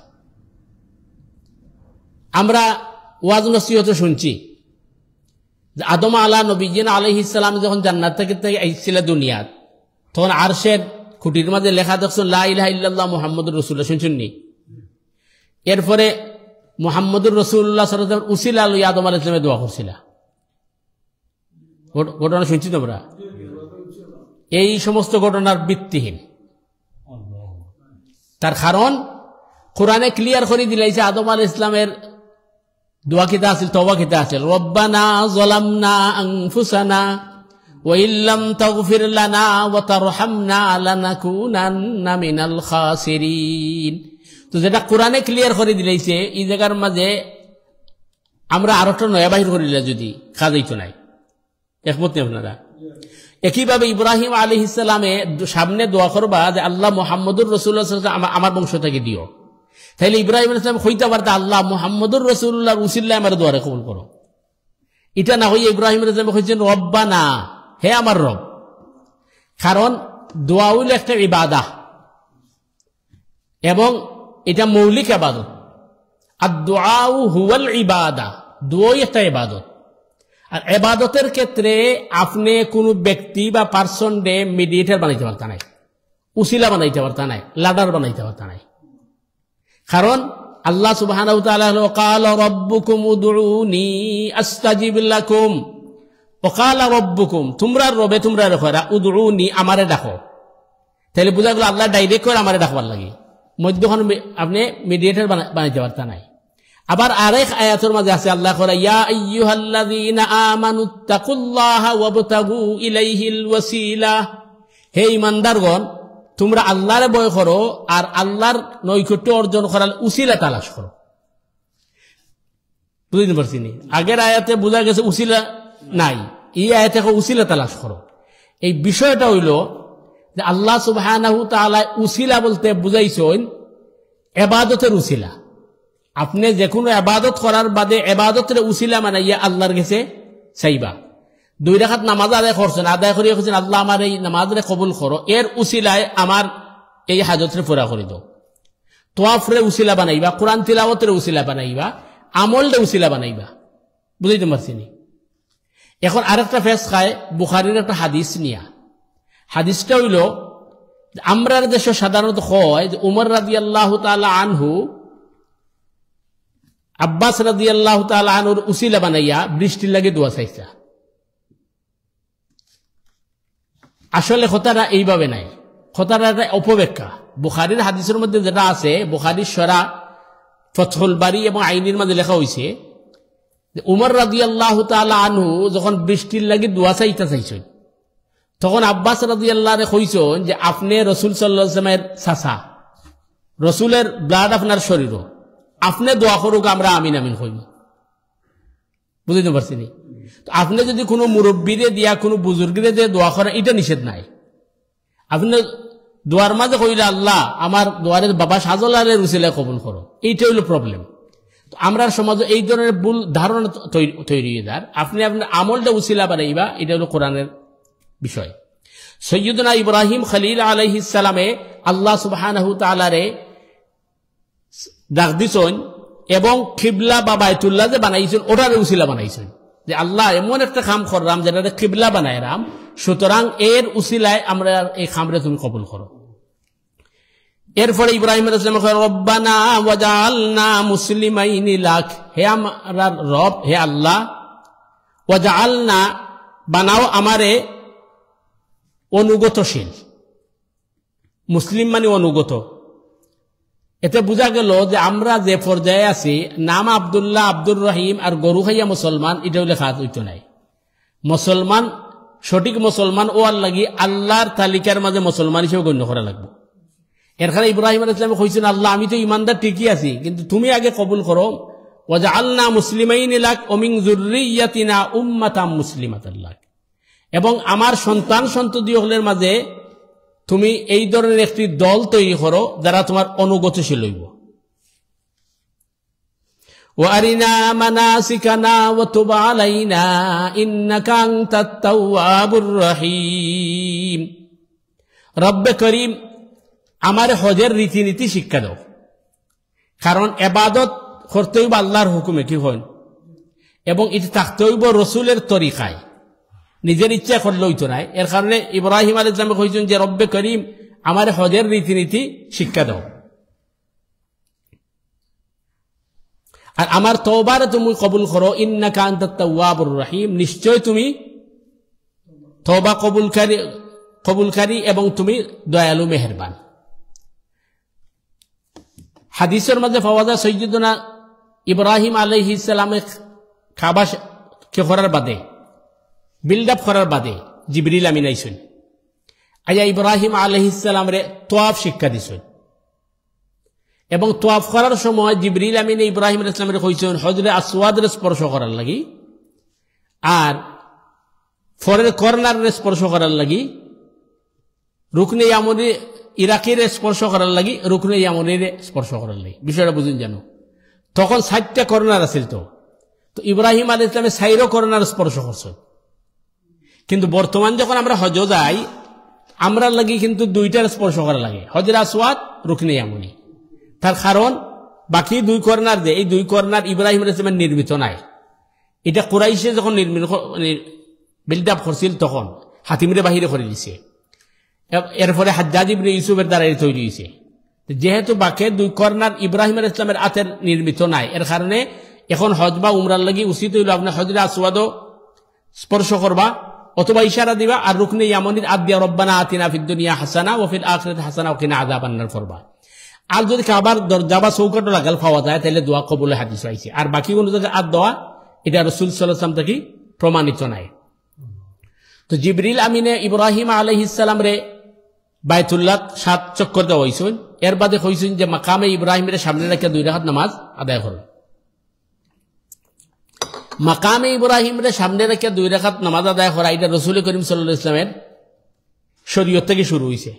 আমরা ওয়াজ নসিহতে শুনছি যে আদম নবীন আলাইহিস সালাম যখন জান্নাত থেকে আইছিল দুনিয়াত, তখন আরশের খুঁটির মাঝে লেখা দেখছেন লা ইলাহা ইল্লাল্লাহ মুহাম্মাদুর রাসূলুল্লাহ, শুনছেননি? এরপরে মুহাম্মাদুর রাসূলুল্লাহ সাল্লাল্লাহু আলাইহি ওয়াসাল্লাম উসিলা লইয়া আদম আলাইহিস সালামে দোয়া করছিল। ঘটনা শুনছি তোমরা? এই সমস্ত ঘটনার ভিত্তিহীন। তার কারণ কোরআনে ক্লিয়ার করে দিলাইছে আদম আলাইহিস সালামের দোয়া কিতা আছিল, তওবা কিতা আছিল, রব্বানা যালামনা আনফুসানা ওয়া ইল্লাম তাগফির লানা ওয়া তারহামনা লানাকুনান্না মিনাল খাসিরিন। তো যেটা কোরআনে ক্লিয়ার করে দিলাইছে, এই জায়গার মাঝে আমরা আরেকটা নয়া বাহির করিলে যদি কাজাইতো নাই, একমত নেই আপনারা? একইভাবে ইব্রাহিম আলাইহিস সালামে সামনে দোয়া করবা যে আল্লাহ মুহাম্মদুর রাসূলুল্লাহ সাল্লাল্লাহু আলাইহি ওয়াসাল্লাম আমার বংশ থেকে দিও, তাইলে ইব্রাহিম আলাইহিস সালাম কইতে পারত আল্লাহ মুহাম্মদুর রাসূলুল্লাহর উসিলায় আমার দোয়ারে কবুল করো। এটা না হইয়া ইব্রাহিম আলাইহিস সালাম কইছেন রব্বানা, হে আমার রব। কারণ দোয়া হইল একটা ইবাদত এবং এটা মৌলিক ইবাদত। আদ-দুআউ হুয়াল ইবাদা, দুআই একটা ইবাদত। আর ইবাদতের ক্ষেত্রে আপনি কোন ব্যক্তি বা পারসন রে মিডিয়েটর বানাইতে পারতা নাই, উসিলা বানাইতে পারতা নাই, লাডার বানাইতে পারতা নাই। কারণ আল্লাহ সুবহানাহু ওয়া তাআলা ক্বালা রাব্বুকুম উদউনি আস্তাজিব লাকুম, ওয়া ক্বালা রাব্বুকুম, তোমরা রবে তোমরা রাখরা, উদউনি আমারে ডাকো। তাহলে বুঝা গেল আল্লাহ ডাইরেক্ট করে আমারে ডাকবার লাগে, মধ্যখানে আপনি মিডিয়েটর বানাইতে পারতা নাই। আবার আরেক আয়াতের মাঝে আছে আল্লাহ করা ইয়া আইয়ুহাল্লাযীনা আমানুত্তাকুল্লাহা ওয়াবতাগু ইলাইহিল ওয়াসিলা, হে ঈমানদারগণ তোমরা আল্লাহরে ভয় করো আর আল্লাহর নৈকট্য অর্জন করার উসিলা তালাশ করো। বুঝতে পারছিনি? আগের আয়াতে বোঝা গেছে উসিলা নাই, এই আয়াতে উসিলা তালাশ করো। এই বিষয়টা হইল যে আল্লাহ সুবহানাহু তাআলা উসিলা বলতে বুঝাইছেন ইবাদতের উসিলা। আপনি যে কোনো ইবাদত করার বাদে ইবাদতের উসিলা মানাইয়া আল্লাহর কাছে চাইবা। 2 রাকাত নামাজ আদায় করছেন, আদায় করিয়া কইছেন আল্লাহ আমার এই নামাজরে কবুল করো, এর উসিলায় আমার এই হাজতরে পুরা করে দাও। তোয়াফরে উসিলা বানাইবা, কোরআন তিলাওয়াতের উসিলা বানাইবা, আমলরে উসিলা বানাইবা। বুঝাইতে পারছিনি? এখন আরেকটা ফেস খায় বুখারীর একটা হাদিস নিয়া। হাদিসটা হইল আমরার দেশে সাধারণত হয় যে উমর রাদিয়াল্লাহু তাআলা আনহু আব্বাস রাদিয়াল্লাহু তাআলা আনহুর উসিলা বানাইয়া বৃষ্টির লাগে দোয়া চাইছা। আসলে কথাটা এইভাবে নাই, কথাটা একটা অপব্যাখ্যা। বুখারীর হাদিসের মধ্যে যেটা আছে, বুখারীর সরা ফতহুল বারী এবং আইনের মাঝে লেখা হয়েছে যে উমর রাদিয়াল্লাহু তাআলা আনহু যখন বৃষ্টির লাগে দোয়া চাইছেন, তখন আব্বাস রাদিয়াল্লাহু কইছেন যে আপনি রাসূল সাল্লাল্লাহু আলাইহি ওয়াসাল্লামের চাচা, রাসূলের ব্লাড আপনার শরীরও, আপনি দোয়া করুক, আমরা আমিন আমিন কইব। বুঝতে পারছিনি? তো আপনি যদি কোনো মুরব্বীরে দিয়া কোনো বুজুর্গরে দিয়ে দোয়া করেন, এটা নিষেধ নাই। আপনি দোয়ার মাঝে কইলে আল্লাহ আমার দোয়ারের বাবা শাহজালালের উসিলায় কবুল করো, এইটা হইল প্রবলেম। তো আমরা সমাজে এই ধরনের ভুল ধারণা তৈরি হয়ে যায়। আপনি আপনার আমলটা উসিলা বানাইবা, এটা হলো কোরআনের বিষয়। সৈয়দনা ইব্রাহিম খলিল আলাইহিস সালামে আল্লাহ সুবহানাহু তাআলা রে ডাক দিছেন এবং কিবলা বা বাইতুল্লাহ যে বানাইছেন ওটার উসিলা বানাইছেন যে আল্লাহ এমন একটা কাম করলাম যেটা কিবলা বানাইলাম, সুতরাং এর উসিলায় আমরা এই কামরে তুমি কবুল করো। এরপরে ইব্রাহিম আলাইহিস সালাম কয় রব্বানা ওয়াজআলনা মুসলিমাইনি লাক, হে আমার রব, হে আল্লাহ, ওয়াজআলনা বানাও আমারে অনুগতশীল। মুসলিম মানে অনুগত। এতে বোঝা গেল যে আমরা যে পর্যায়ে আছি, নাম আব্দুল্লাহ, আব্দুর রহিম আর গরু খাইয়া মুসলমান, এটাও লেখা হইতো নাই। মুসলমান, সঠিক মুসলমান ও আল্লাহি আল্লাহর তালিকার মাঝে মুসলমান হিসেবে গণ্য করা লাগবে। এরখানে ইব্রাহিম আলাইহিস সালাম কইছেন আল্লাহ আমি তো ইমানদার ঠিকই আছি, কিন্তু তুমি আগে কবুল করো। ওয়াজআলনা মুসলিমাইন লাক ওয়া মিন যুররিয়াতিনা উম্মাতাম মুসলিমাতান লাক, এবং আমার সন্তান সন্ততিদের মাঝে তুমি এই ধরনের একটি দল তৈরি করো যারা তোমার অনুগতশীল হইব। ওয়ারিনা মানাসিকানা ওয়া তুব আলাইনা ইন্নাকা আনতাত তাওয়াবুর রহিম। রব্বে করিম আমার হজের রীতিনীতি শিক্ষা দাও, কারণ ইবাদত করতে হইব আল্লাহর হুকুমে কি হয়, এবং এটি থাকতে হইব রসুলের তরিকায়, নিজের ইচ্ছা করলে হইতো নাই। এর কারণে ইব্রাহিম আলাইহিস সালাম কইছেন যে রব্বে করিম আমার হজের রীতিনীতি শিক্ষা দাও, আর আমার তওবারে তুমি কবুল করো। ইন্নাকা আনতাত তাওয়াবুর রহিম, নিশ্চয় তুমি তওবা কবুলকারী এবং তুমি দয়ালু মেহেরবান। হাদিসের মাঝে পাওয়া যায় সাইয়্যিদুনা ইব্রাহিম আলাইহিস সালামের কাবা কে করার বাদে, বিল্ড আপ করার বাদে জিবরিল আমিন আইছেন, আয়া ইব্রাহিম আলাইহিস সালামরে তোয়াফ শিক্ষা দিছেন, এবং তোয়াফ করার সময় জিবরিল আমিন ইব্রাহিম আলাইহিস সালামের কইছেন হজরে আসওয়াদের স্পর্শ করার লাগি, আর ফরের কর্নারের স্পর্শ করার লাগি, রুকনে ইয়ামনি ইরাকের স্পর্শ করার লাগি, রুকনে ইয়ামনির স্পর্শ করার লাগি। বিষয়টা বুঝুন জানো, তখন 60টা কর্নার আছিল। তো ইব্রাহিম আলাইহিস সালামের 4 কর্নার স্পর্শ করছেন, কিন্তু বর্তমান যখন আমরা হজ যাই আমরা লাগি কিন্তু 2টার স্পর্শ করা লাগে, হজরে আসওয়াদ, রুকনে ইয়ামনি। তার কারণ বাকি দুই কর্নার যে এই দুই কর্নার ইব্রাহিম আলাইহিস সালামের নির্মিত নাই। এটা কুরাইশে যখন বিল্ড আপ করছিল তখন হাতিমরে বাহিরে করে দিছে, এরপরে হাজ্জাজ ইবনে ইউসুফের দ্বারা তৈরি হয়েছে। যেহেতু বাকি দুই কর্নার ইব্রাহিম আলাইহিস সালামের হাতের নির্মিত নাই, এর কারণে এখন হজ বা উমরার লাগি উচিত হইল আপনার হজরে আসওয়াদও স্পর্শ করবা অথবা ইশারা দিবা, আর রুকনে ইয়ামানির আদ দিয়া রব্বানা আতিনা ফিদ দুনিয়া হাসানা ওয়া ফিল আখিরাতি হাসানা ওয়া কিনা আযাবান নার করবা। আর যদি কাবার দরজা বা চৌকাটো লাগাল পাওয়া যায় তাহলে দোয়া কবুলের হাদিস আইছে। আর বাকি কোন জায়গায় আর দোয়া এটা রাসূল সাল্লাল্লাহু আলাইহি ওয়াসাল্লাম থেকে প্রমাণিত নাই। তো জিবরিল আমিনে ইব্রাহিম আলাইহিস সালাম রে বাইতুল্লাহ 7 চক্কর দেওয়া হইছে। এর বাদে কইছেন যে মাকামে ইব্রাহিমের সামনে রেখে 2 রাকাত নামাজ আদায় করুন। মাকামে ইব্রাহিমের সামনে রেখে 2 রাকাত নামাজ আদায় করা এটা রাসূল করিম সাল্লাল্লাহু আলাইহি ওয়াসাল্লামের শরীয়ত থেকে শুরু হইছে।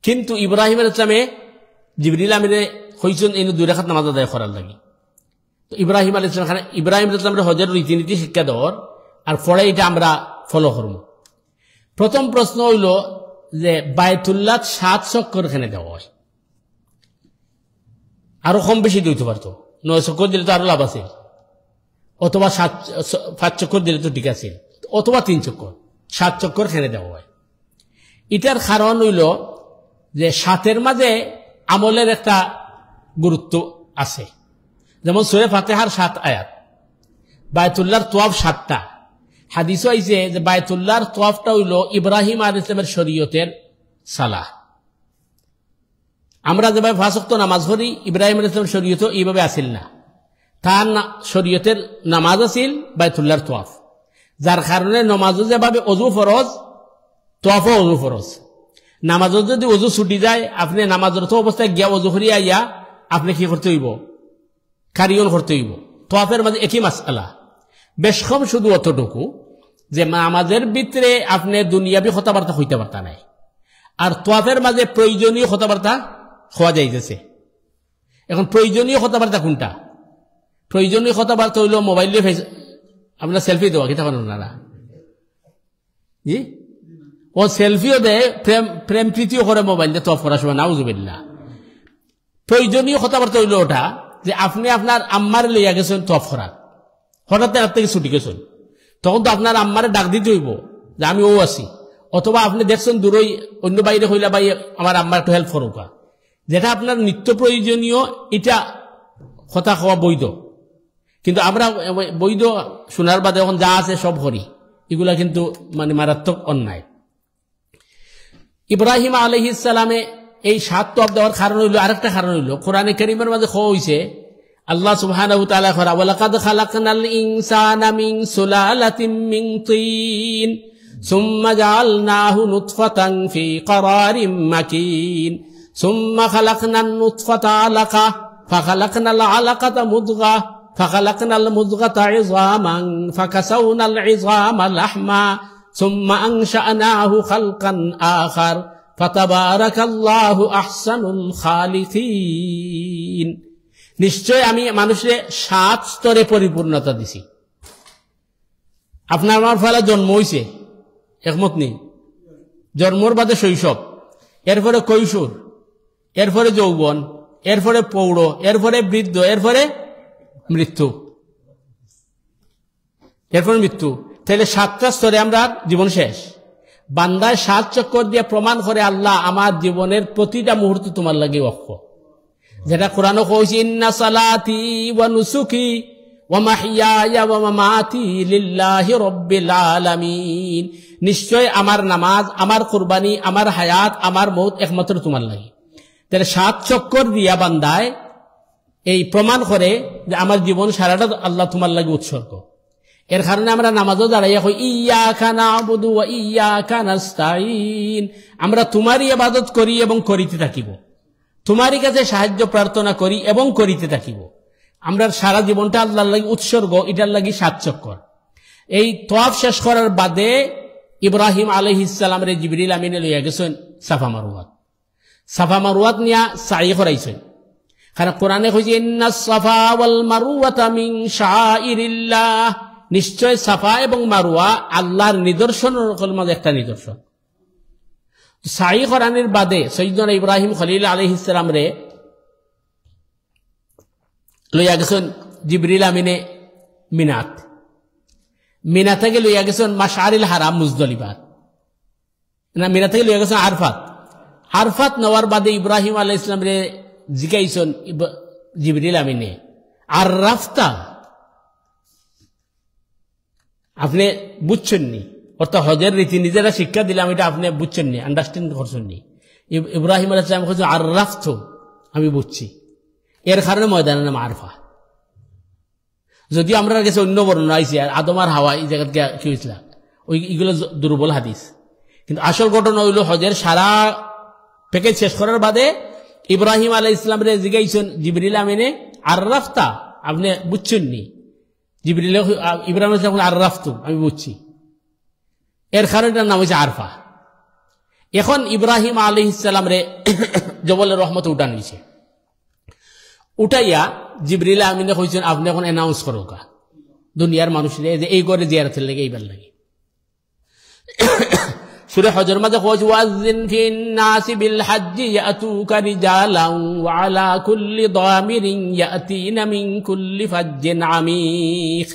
কিন্তু ইব্রাহিম আলাইহিস সালামে জিবরিল আমিনে কইছেন এই 2 রাকাত নামাজ আদায় করার লাগি। তো ইব্রাহিম আলাইহিস সালামের হজের রীতিনীতি শিক্ষা দেওয়ার আর পরে এটা আমরা ফলো করব। প্রথম প্রশ্ন হইল যে বায়তুল্লাহ 7 চক্কর এখানে দেওয়া হয়, আরো কম বেশি দিতে পারতো, 9 চক্কর দিলে তো আরো লাভ আছে, অথবা 5 চক্কর দিলে তো ঠিক আছে, অথবা 3 চক্কর, 7 চক্কর এখানে দেওয়া হয়। এটার কারণ হইল যে 7-এর মাঝে আমলের একটা গুরুত্ব আছে। যেমন সূরা ফাতিহার 7 আয়াত, বায়তুল্লাহর তওয়াফ 7টা। হাদিস আইছে যে বায়তুল্লাহর তওয়াফটা হইল ইব্রাহিম আলাইহিস সালামের শরীয়তের সালাহ। আমরা যেভাবে 5 ওয়াক্ত নামাজ পড়ি ইব্রাহিম আলাইহিস সালামের শরীয়ত এইভাবে আসিল না, তার শরীয়তের নামাজ আছিল বায়তুল্লাহর তওয়াফ। যার কারণে নামাজও যেভাবে ওযু ফরজ তওয়াফও ওযু ফরজ। নামাজও যদি ওযু ছুটি যায় আপনি নামাজরত অবস্থায় গিয়া ওযু করিয়া আইয়া আপনি কি করতে হইব, কারিয়ন করতে হইব। তওয়াফের মাঝে একই মাসআলা, বেশ কম শুধু অতটুকু যে নামাজের ভিতরে আপনি দুনিয়াবি কথাবার্তা হইতে পারতা নাই, আর তওয়াফের মাঝে প্রয়োজনীয় কথাবার্তা হওয়া যাইতেছে। এখন প্রয়োজনীয় কথাবার্তা কোনটা? প্রয়োজনীয় কথাবার্তা হইল মোবাইলে আপনার সেলফি দেওয়া, কিতা করেন না জি, ও সেলফিও দেয়, প্রেম প্রীতিও করে মোবাইল দিয়ে তওয়াফ করার সময়, নাউজুবিল্লাহ। প্রয়োজনীয় কথাবার্তা হইল ওটা যে আপনি আপনার আম্মার লইয়া গেছেন তওয়াফ করার, হঠাৎ রাত থেকে ছুটি গেছেন, তখন তো আপনার আম্মারে ডাক দিতে হইব যে আমি ও আছি, অথবা আপনি দেখছেন দূরই অন্য বাইরে হইলা ভাই আমার আম্মার একটু হেল্প করুকা, যেটা আপনার নিত্য প্রয়োজনীয়, এটা কথা হওয়া বৈধ। কিন্তু আমরা বৈধ শোনার বাদে এখন যা আছে সব করি, এগুলা কিন্তু মানে মারাত্মক অন্যায়। ইব্রাহিম আলাইহিস সালামে এই 7 তওয়াফ দেওয়ার কারণ হইল, আরেকটা কারণ হইল কোরআনে কারীমের মাঝে খোয়া হইছে আল্লাহ সুবহানাহু ওয়া তাআলা করা ওয়ালাকাদ খালাকনাল ইনসানা মিন সুলালাতিন মিন তিন সুম্মা জাআলনাহু নুতফাতান ফি ক্বারারিম মাকিন সুম্মা খালাকনান নুতফাতা আলাকা ফাখালাকনাল আলাকাতা মুদগা ফাখালাকনাল মুদগাতা ইযামান ফাকাসাউনাল ইযামা লাহমা সুম্মা আনশা'নাহু খালকান আখার ফাতাবারাকাল্লাহু আহসানুল খালিকিন। নিশ্চয় আমি মানুষে 7 স্তরে পরিপূর্ণতা দিছি। আপনার আমার ফলে জন্ম হইছে, একমত নেই? জন্মর বাদে শৈশব, এরপরে কৈশোর, এরপরে যৌবন, এরপরে প্রৌঢ়, এরপরে বৃদ্ধ, এরপরে মৃত্যু, এরপরে মৃত্যু। তাহলে 7টা স্তরে আমরা জীবন শেষ। বান্দায় 7 চক্কর দিয়ে প্রমাণ করে আল্লাহ আমার জীবনের প্রতিটা মুহূর্ত তোমার লাগে ওয়াকফ, যেটা কোরআনে কইছে ইন্না সালাতি ওয়া নুসুকি ওয়া মাহইয়ায়া ওয়া মামাতি লিল্লাহি রাব্বিল আলামিন। নিশ্চয় আমার নামাজ, আমার কুরবানি, আমার হায়াত, আমার মওত একমাত্র তোমার লাগে। তাহলে 7 চক্কর দিয়া বান্দায় এই প্রমাণ করে যে আমার জীবন সারাটা আল্লাহ তোমার লাগে উৎসর্গ। এর কারণে আমরা নামাজও দাঁড়াইয়া কই ইয়াকা না'বুদু ওয়া ইয়াকা নাস্তাঈন, আমরা তোমারই ইবাদত করি এবং করিতে থাকিব, তোমারই কাছে সাহায্য প্রার্থনা করি এবং করিতে থাকিব। আমরা সারা জীবনটা আল্লাহর লাগি উৎসর্গ, এটার লাগি 7 চক্কর। এই তওয়াফ শেষ করার বাদে ইব্রাহিম আলাইহিস সালামের জিবরিল আমিনে লইয়া গেছেন সাফা মারওয়াত। সাফা মারওয়াত নিয়া সাই করাইছেন, কারণ কোরআনে কইছে ইন্নাস সাফা ওয়াল মারওয়াতা মিন শাআইরিল্লাহ, নিশ্চয় সাফা এবং মারওয়া আল্লাহর নিদর্শনের মধ্যে একটা নিদর্শন। সাই করানোর বাদে সৈয়দনা ইব্রাহিম খলিল আলাইহিস সালাম রে লইয়া গেছেন জিবরিল আমিনে মিনাত, মিনা থেকে লইয়া গেছেন মাশআরিল হারাম মুজদলিফাত, না মিনা থেকে লইয়া গেছেন আরফাত। আরফাত নেওয়ার বাদে ইব্রাহিম আলাইহিস সালাম রে জিগাইছেন জিবরিল আমিনে, আর রাফতা আপনি বুঝছেন নি, অর্থাৎ হজের রীতি নিজেরা শিক্ষা দিলাম, এটা আপনি বুঝছেন নি, আন্ডারস্ট্যান্ড করছেন নি। ইব্রাহিম আলাইহিস সালাম কইছেন আর রাফতো, আমি বুঝছি, এর কারণে ময়দানের নাম আরফা। যদি আমরা কাছে অন্য বর্ণনা আইছে আদম আর হাওয়া এই জায়গা কি হয়েছিল, এইগুলো দুর্বল হাদিস, কিন্তু আসল ঘটনা হইল হজের সারা প্যাকেজ শেষ করার বাদে ইব্রাহিম আলাইহিস সালাম রে জিগাইছেন জিবরিল আমিনে আর রাফতা, আপনি বুঝছেন নি। জিবরিল ইব্রাহিম আলাইহিস সালাম আর রাফতু, আমি বুঝছি, এর কারণে এটার নাম হয়েছে আরফা। এখন ইব্রাহিম আলাইহিস সালাম রে জবলের রহমত উঠান হয়েছে, উঠাইয়া জিবরিল আমিনে কইছেন আপনি এখন অ্যানাউন্স করো কা দুনিয়ার মানুষের যে এই করে জিয়ারতের লাগে এইবার লাগে। সূরা হজর মাঝে কইছে ওয়াযিন ফিন নাসি বিল হজ্জি ইয়াতুকা রিজালান ওয়া আলা কুল্লি দামিরিন ইয়াতিনা মিন কুল্লি ফাজ্জিন আমিক।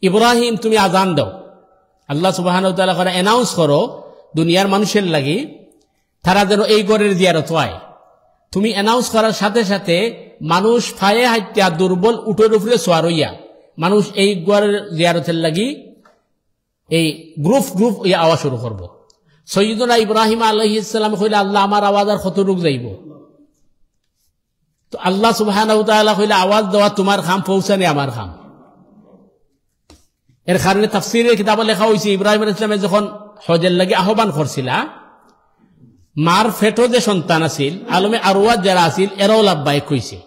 ইব্রাহিম তুমি আযান দাও, আল্লাহ সুবহানাহু ওয়া তাআলা করে অ্যানাউন্স করো দুনিয়ার মানুষের লাগি তারা যেন এই গরের জিয়ারত হয়। তুমি অ্যানাউন্স করার সাথে সাথে মানুষ ফায়ে হাইত্যা দুর্বল উঠের উপরে সোয়ার হইয়া মানুষ এই গরের জিয়ারতের লাগি এই গ্রুপ গ্রুপ ইয়া আওয়াজ শুরু করব। সৈয়দনা ইব্রাহিম আলাইহিস সালাম কইলা আল্লাহ আমার আওয়াজ আর কতটুক যাইব, তো আল্লাহ সুবহানাহু ওয়া তাআলা কইলা আওয়াজ দেওয়া তোমার খাম, পৌঁছানি আমার খাম। এর কারণে তাফসীরের কিতাবে লেখা হয়েছে ইব্রাহিম আলাইহিস সালাম যখন হজের লাগি আহ্বান করছিলা, মার ফেটো যে সন্তান আছিল আলমে আরওয়াজ যারা আছিল এরাও লাভবাহিক কইছে,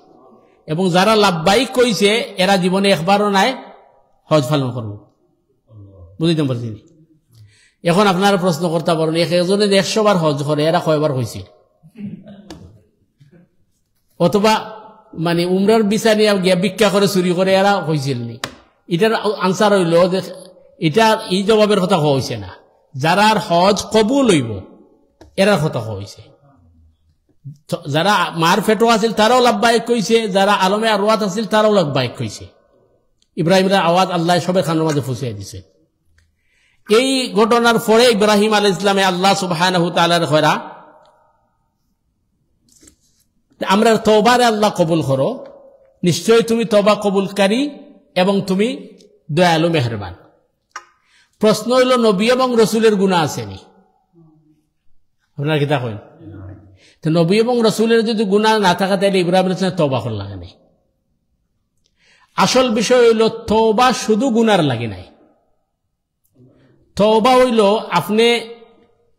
এবং যারা লাভবাহিক কইছে এরা জীবনে একবারও নাই হজ পালন করব, বুঝতে পারছি। এখন আপনারা প্রশ্ন করতে পারেন একজনে 100 বার হজ করে, এরা কয়বার হয়েছে? অথবা মানে উমরার বিচার নিয়ে গিয়া ভিক্ষা করে চুরি করে এরা হয়েছিল নি? এটার আনসার হইল যে এটা এই জবাবের কথা হওয়া হয়েছে না, যারা হজ কবুল হইব এরার কথা হয়েছে। যারা মার ফেটো আছিল তারাও লাভবাহিক কইছে, যারা আলমে আরওয়াত আছিল তারাও লাভবাহিক কইছে। ইব্রাহিমের আওয়াজ আল্লাহ সবে খানের মাঝে ফুসিয়ে দিছে। এই ঘটনার পরে ইব্রাহিম আলাইহিস সালামে আল্লাহ সুবহানাহু ওয়া তাআলার কইরা আমরা তওবারে আল্লাহ কবুল করো, নিশ্চয়ই তুমি তওবা কবুলকারী এবং তুমি দয়ালু মেহেরবান। প্রশ্ন হইল নবী এবং রসুলের গুনাহ আসেনি? আপনারা কি তা কইন? তো নবী এবং রসুলের যদি গুনাহ না থাকা তাহলে ইব্রাহিম আলাইহিস সালাম তওবা করল লাগে। আসল বিষয় হইল তওবা শুধু গুনার লাগে নাই, তওবা হইল আপনি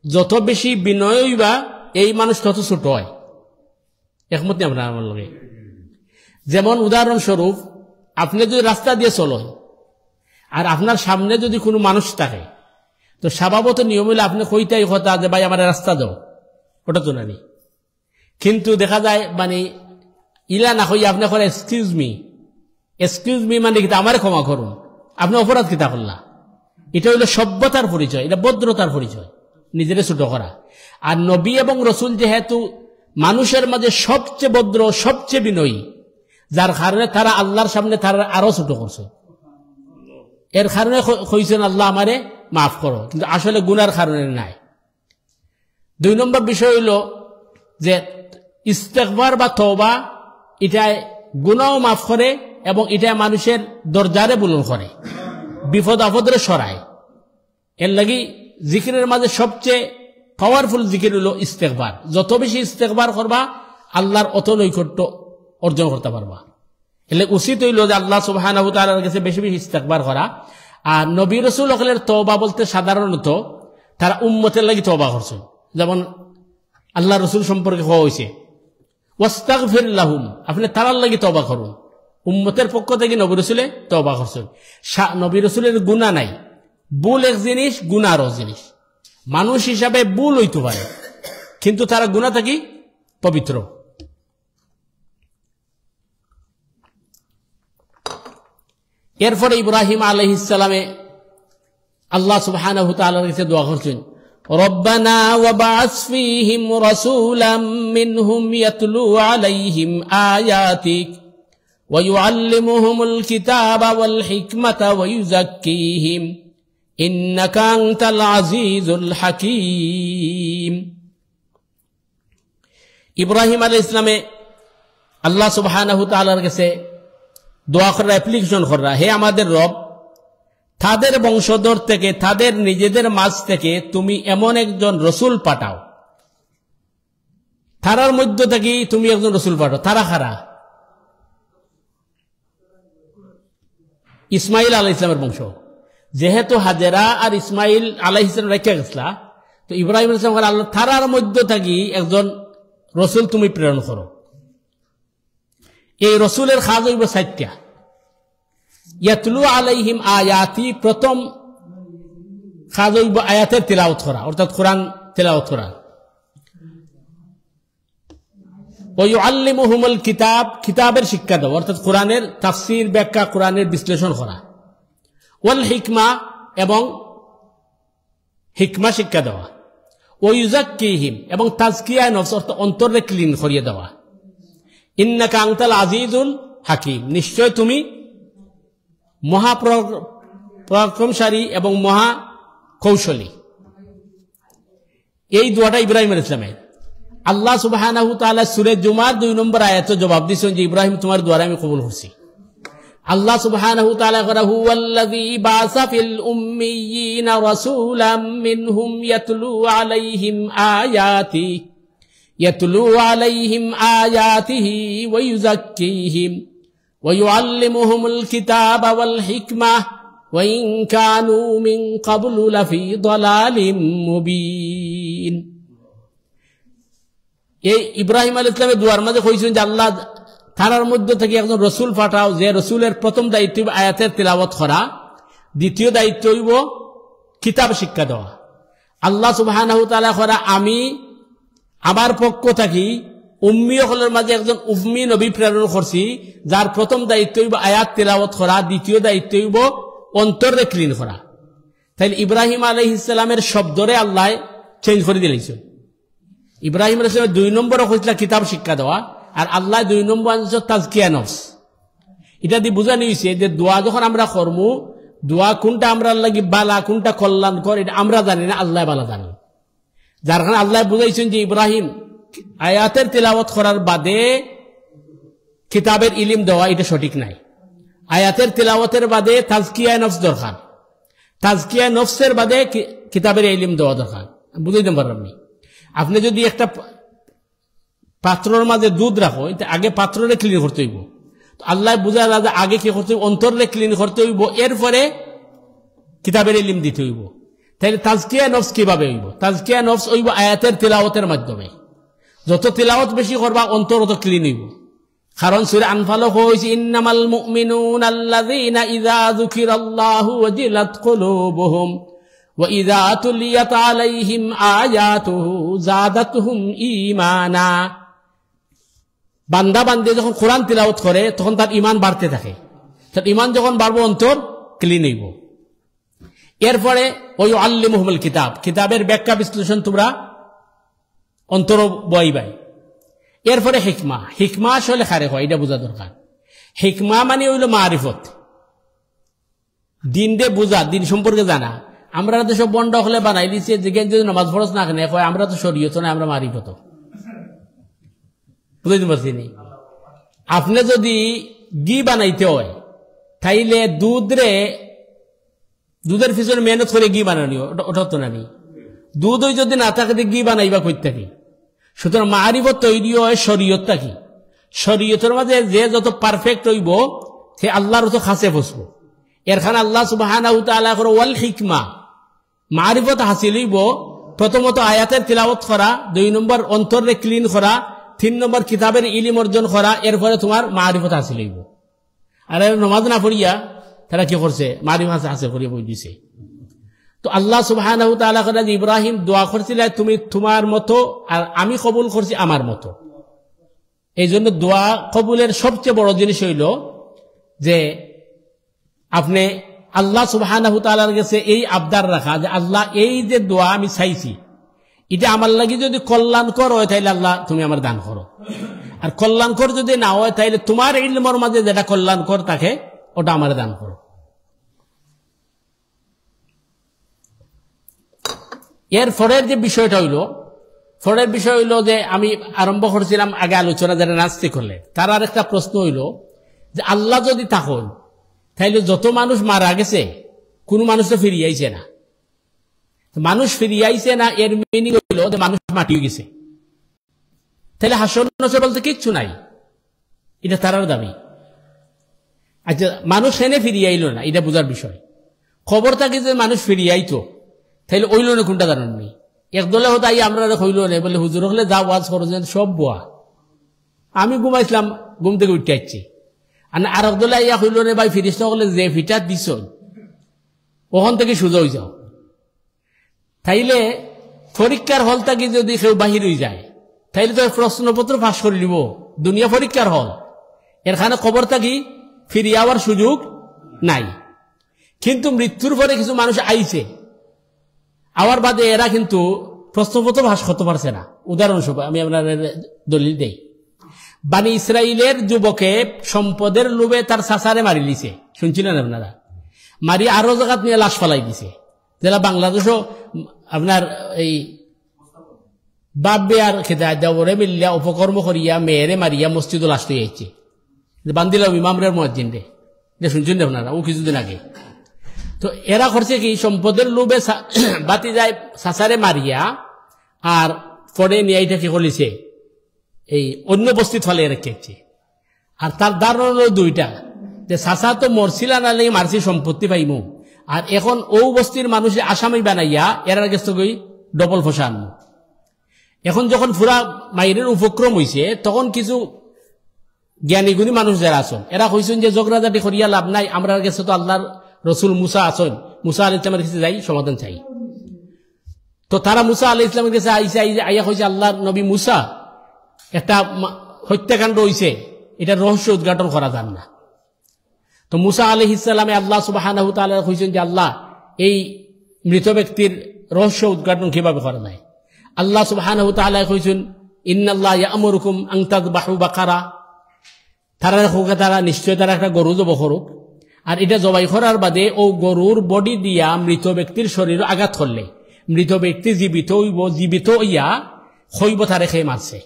যত বেশি বিনয় হইবা এই মানুষ তত ছোট হয়। একমত নেই আপনার আমার লগে? যেমন উদাহরণস্বরূপ আপনি যদি রাস্তা দিয়ে চলেন আর আপনার সামনে যদি কোনো মানুষ থাকে, তো স্বভাবত নিয়ম হইলে আপনি কইটাই কথা যে ভাই আমার রাস্তা দাও, ওটা তো নানি। কিন্তু দেখা যায় মানে ইলা না কই আপনি করে এক্সকিউজ মি মানে কি আমার ক্ষমা করুন, আপনি অপরাধ কিতা করলা। এটা হইল সভ্যতার পরিচয়, এটা ভদ্রতার পরিচয়, নিজের ছোট করা। আর নবী এবং রসুল যেহেতু মানুষের মাঝে সবচেয়ে ভদ্র সবচেয়ে বিনয়ী, যার কারণে তারা আল্লাহর সামনে তারা আরো ছোট করছে, এর কারণে কইছেন আল্লাহ আমারে মাফ করো, কিন্তু আসলে গুনার কারণে নাই। 2 নম্বর বিষয় হইল যে ইস্তেগফার বা তওবা এটা গুনাহও মাফ করে এবং এটা মানুষের দরজারে বুলন্দ করে, বিপদ আপদরে সরায়। এর লাগি জিকিরের মাঝে সবচেয়ে পাওয়ারফুল জিকির হইল ইস্তেগফার। যত বেশি ইস্তেগফার করবা আল্লাহর অত নৈকট্য অর্জন করতে পারবা। এলে উচিত হইল যে আল্লাহ সুবহানাহু ওয়া তাআলার কাছে বেশি বেশি ইস্তেগফার করা। আর নবী রাসূল সকলের তওবা বলতে সাধারণত তারা উম্মতের লাগি তওবা করছেন, যেমন আল্লাহ রসুল সম্পর্কে হওয়া হয়েছে ওয়াস্তাগফির লাহুম, আপনি তারার লাগি তওবা করুন। উম্মতের পক্ষ থেকে নবী রাসূলে তওবা করছেন। নবী রাসূলের গুনাহ নাই, ভুল এক জিনিস, গুনাহ আরেক জিনিস। মানুষ হিসাবে ভুল হইতে পারে, কিন্তু তারা গুনাহ থেকে পবিত্র। এরপরে ইব্রাহিম আলাইহিস সালামে আল্লাহ সুবহানাহু ওয়া তাআলার কাছে দোয়া করছেন, রব্বানা ওয়াবআস ফীহিম রাসূলাম মিনহুম ইয়াতলু আলাইহিম আয়াতিক ويعلمهم الكتاب والحكمة ويزكيهم إنك أنت العزيز الحكيم ইব্রাহিম আলাইহিস সালামে আল্লাহ সুবহানাহু ওয়া তাআলার কাছে দোয়া করা, অ্যাপ্লিকেশন করা, হে আমাদের রব, তাদের বংশধর থেকে, তাদের নিজেদের মাঝ থেকে তুমি এমন একজন রসুল পাঠাও, তারার মধ্য থেকে তুমি একজন রসুল পাঠাও। তারা খারা? ইসমাইল আলাইহিস সালামের বংশ। যেহেতু হাজেরা আর ইসমাইল আলাইহিস সালাম রেখে গেছলা, তো ইব্রাহিম আলাইহিস সালাম আল্লাহ তারার মধ্য থেকে একজন রসুল তুমি প্রেরণ করো। এই রসুলের খাজ হইব 4টা। ইয়াতলু আলাইহিম আয়াতি, প্রথম খাজ হইব আয়াতের তিলাওয়াত করা, অর্থাৎ কোরআন তিলাওয়াত করা। ওয়া ইউআল্লিমুহুমুল কিতাব, কিতাবের শিক্ষা দেওয়া, অর্থাৎ কোরআনের তাফসীর, ব্যাখ্যা, কোরআনের বিশ্লেষণ করা। ওয়াল হিকমা, এবং হিকমা শিক্ষা দেওয়া। ওয়া ইউযাক্কিহিম, এবং তাজকিয়া নফস, অর্থাৎ অন্তরে ক্লিন করিয়ে দেওয়া। ইন্নাকা আনতাল আজিজুল হাকিম, নিশ্চয় তুমি মহাপরাক্রমশালী এবং মহা কৌশলী। এই দোয়াটা ইব্রাহিম আলাইহিস সালামের। আল্লাহ সুবহানাহু ওয়া তাআলা সূরা জুমার 2 নম্বর আয়াতে জবাব দিয়েছেন যে ইব্রাহিম তোমার দোয়া আমি কবুল করছি। আল্লাহ সুবহানাহু ওয়া তাআলা করা হুয়াল্লাযী বাসা ফিল উম্মিয়িনা রাসূলাম মিনহুম ইয়াতলু আলাইহিম আয়াতিহি ওয়া ইউযাক্কিহিম ওয়া ইউআল্লিমুহুমুল কিতাবা ওয়াল হিকমাহ ওয়া ইন কানু মিন ক্বাবলু লাফি দালালিম মুবিন। এই ইব্রাহিম আলাইহিস সালামের দোয়ার মাঝে কইছেন যে আল্লাহ তারার মধ্যে থেকে একজন রসুল পাঠাও, যে রসুলের প্রথম দায়িত্ব আয়াতের তিলাওয়াত করা, দ্বিতীয় দায়িত্ব হইব কিতাব শিক্ষা দেওয়া। আল্লাহ সুবহানাহু ওয়া তাআলা করা আমি আমার পক্ষ থেকে উম্মিয়কলের মাঝে একজন উম্মি নবী প্রেরণ করছি, যার প্রথম দায়িত্ব হইব আয়াত তিলাওয়াত করা, দ্বিতীয় দায়িত্ব হইব অন্তরে ক্লিন করা। তাই ইব্রাহিম আলাইহিস সালামের শব্দরে আল্লাহ চেঞ্জ করে দিলেছেন। ইব্রাহিম আলাইহিস সালামের 2 নম্বরও হইছিল কিতাব শিক্ষা দেওয়া, আর আল্লাহ 2 নম্বর আনছে তাজকিয়া নফস। এটা দিয়ে বোঝানো হয়েছে যে দোয়া যখন আমরা করমু, দোয়া কোনটা আমরা লাগি বালা, কোনটা কল্যাণকর, এটা আমরা জানি না, আল্লাহ বালা জানেন। যার কারণে আল্লাহ বুঝাইছেন যে ইব্রাহিম আয়াতের তিলাওয়াত করার বাদে কিতাবের ইলম দেওয়া এটা সঠিক নাই। আয়াতের তিলাওয়াতের বাদে তাজকিয়া নফস দরকার, তাজকিয়া নফসের বাদে কিতাবের ইলম দেওয়া দরকার। বুঝাইতে পারলাম নি? আপনি যদি একটা পাত্রের মাঝে দুধ রাখো, আগে পাত্রে ক্লিন করতে হইব। আল্লাহ বুঝা যে আগে কি করতে হইব, অন্তরে ক্লিন করতে হইব, এরপরে কিতাবের ইলম দিতে হইব। তাহলে তাজকিয়া নফস কিভাবে হইব? তাজকিয়া নফস হইব আয়াতের তিলাওয়াতের মাধ্যমে। যত তিলাওয়াত বেশি করবা অন্তর তত ক্লিন হইব। কারণ সূরা আনফাল কইছে ইন্নামাল মুমিনুনা আল্লাযীনা ইযা যুকিরাল্লাহু ওয়াজিলাত কুলুবুহুম ওয়া ইযা তুলিয়াত আলাইহিম আয়াতুহু যাদাতুহুম ঈমানা। বান্দা বান্দে যখন কোরআন তিলাওয়াত করে তখন তার ঈমান বাড়তে থাকে। তার ঈমান যখন বাড়বে অন্তর ক্লিন হইব। এরপরে ওই আল্লিমুহুমুল কিতাব, কিতাবের ব্যাখ্যা বিশ্লেষণ তোমরা অন্তর বইবাই। এরপরে হিকমা, হিকমা আসলে খারে হয় এটা বোঝা দরকার। হিকমা মানে হইল মারিফত, দিন দে বোঝা, দিন সম্পর্কে জানা। আমরা তো সব বন্ড হলে বানাই দিচ্ছি যেখানে যদি নামাজ ফরজ না কেন কয় আমরা তো শরীয়ত না, আমরা মারিফত। বুঝতে পারছি নি? আপনি যদি ঘি বানাইতে হয় তাইলে দুধের পিছনে মেহনত করে ঘি বানানি, ওটা তো না। দুধ ওই যদি না থাকে ঘি বানাইবা কই থাকি। সুতরাং মারিফত তৈরি হয় শরীয়তটা কি, শরীয়তের মাঝে যে যত পারফেক্ট হইব সে আল্লাহর তো খাসে বসবো। এরখানে আল্লাহ সুবহানাহু ওয়া তাআলা করে ওয়াল হিকমা, মারিফত হাসিল হইব প্রথমত আয়াতের তিলাওয়াত করা, 2 নম্বর অন্তরে ক্লিন করা, 3 নম্বর কিতাবের ইলম অর্জন করা, এরপরে তোমার মারিফত হাসিল হইব। আর নামাজ না পড়িয়া তারা কি করছে? মারিফত হাসিল করিয়া বই দিছে। তো আল্লাহ সুবহানাহু ওয়া তাআলা করে ইব্রাহিম দোয়া করছিল তুমি তোমার মতো আর আমি কবুল করছি আমার মতো। এই জন্য দোয়া কবুলের সবচেয়ে বড় জিনিস হইল যে আপনি আল্লাহ সুবহানাহু ওয়া তাআলার কাছে এই আবদার রাখা যে আল্লাহ এই যে দোয়া আমি চাইছি এটা আমার লাগি যদি কল্যাণকর হয় তাহলে আল্লাহ তুমি আমার দান করো। আর কল্যাণকর যদি না হয় তাহলে তোমার ইলমের মাঝে যেটা কল্যাণকর তাকে ওটা আমার দান করো। এর পরের যে বিষয়টা হইল যে আমি আরম্ভ করেছিলাম আগে আলোচনা যারা নাস্তিক হলে তার আর একটা প্রশ্ন হইল যে আল্লাহ যদি থাকুন তাহলে যত মানুষ মারা গেছে কোন মানুষ তো ফিরিয়ে আইছে না। মানুষ ফিরিয়ে আইছে না এর মিনিং হইল যে মানুষ মাটি হয়ে গেছে, তাহলে হাসর নাসর বলতে কিচ্ছু নাই, এটা তারার দাবি। আচ্ছা, মানুষ এনে ফিরিয়ে আইল না, এটা বোঝার বিষয়। খবর থাকে যে মানুষ ফিরিয়ে আইতো, তাহলে ওইল না কোনটা জানান নেই। একদলে হতো আই আমরা হইল না বলে হুজুর হলে যা ওয়াজ করছেন সব বোয়া, আমি ঘুমাইছিলাম, ঘুম থেকে উঠতে আসছি। আর একদলে আইয়া হইল না ভাই ফিরিস্তা হলে যে ফিটা দিস ওখান থেকে সোজা হয়ে যাও। তাইলে পরীক্ষার হল থেকে যদি কেউ বাহির হয়ে যায় তাইলে তো প্রশ্নপত্র ফাঁস করে নিব, দুনিয়া পরীক্ষার হল, এখানে খবর থাকি ফিরিয়ে আওয়ার সুযোগ নাই। কিন্তু মৃত্যুর পরে কিছু মানুষ আইছে, আওয়ার বাদে এরা কিন্তু প্রশ্নপত্র ফাঁস করতে পারছে না। উদাহরণস্বরূপ আমি আপনার দলিল দেই, বানি ইসরায়েলের যুবকে সম্পদের লোভে তার চাচারে মারি দিছে, শুনছিলেন আপনারা? মারি আরো জায়গাত নিয়ে লাশ ফালাই দিছে, যেটা বাংলাদেশও আপনার এই বাপ বেয়ার খেতে দেওরে মিল্লা উপকর্ম করিয়া মেয়েরে মারিয়া মসজিদ লাশ হয়ে যাচ্ছে, বান্দিলাম ইমামরের মুয়াজ্জিন রে, এটা শুনছেন আপনারা ও কিছুদিন আগে। তো এরা করছে কি সম্পদের লোভে বাতি যায় চাচারে মারিয়া, আর পরে নিয়ে এইটা কি করেছে এই অন্য বস্তিত ফলে রেখেছে। আর তার ধারণা হলো দুইটা, যে চাচা তো মরছিলা না লেগে মারছি সম্পত্তি পাইমু, আর এখন ও বস্তির মানুষের আসামি বানাইয়া এর আগে ডবল ফসা আনবো। এখন যখন পুরা মাইরের উপক্রম হয়েছে তখন কিছু জ্ঞানীগুণী মানুষ যারা আছেন এরা কইছেন যে জগরাজাটি করিয়া লাভ নাই, আমরা গেছে তো আল্লাহর রসুল মুসা আছেন, মুসা আলাইহিস সালামের কাছে যাই সমাধান চাই। তো তারা মুসা আলাইহিস সালামের কাছে আইয়া কইছে আল্লাহর নবী মুসা একটা হত্যাকাণ্ড হইছে, এটা রহস্য উদ্ঘাটন করা যান না। তো মুসা আলাইহিস সালামে আল্লাহ সুবহানাহু ওয়া তাআলা কইছেন যে আল্লাহ এই মৃত ব্যক্তির রহস্য উদ্ঘাটন কিভাবে করা যায়? আল্লাহ সুবহানাহু ওয়া তাআলা কইছেন ইন্নাল্লাহ ইয়া'মুরুকুম আন তাযবাহু বাকারা, তারা নিশ্চয় তারা একটা গরু জবাই করুক, আর এটা জবাই করার বাদে ও গরুর বডি দিয়া মৃত ব্যক্তির শরীর আঘাত করলে মৃত ব্যক্তি জীবিত হইব, জীবিত হইয়া হইব তারে খেয়ে মারছে।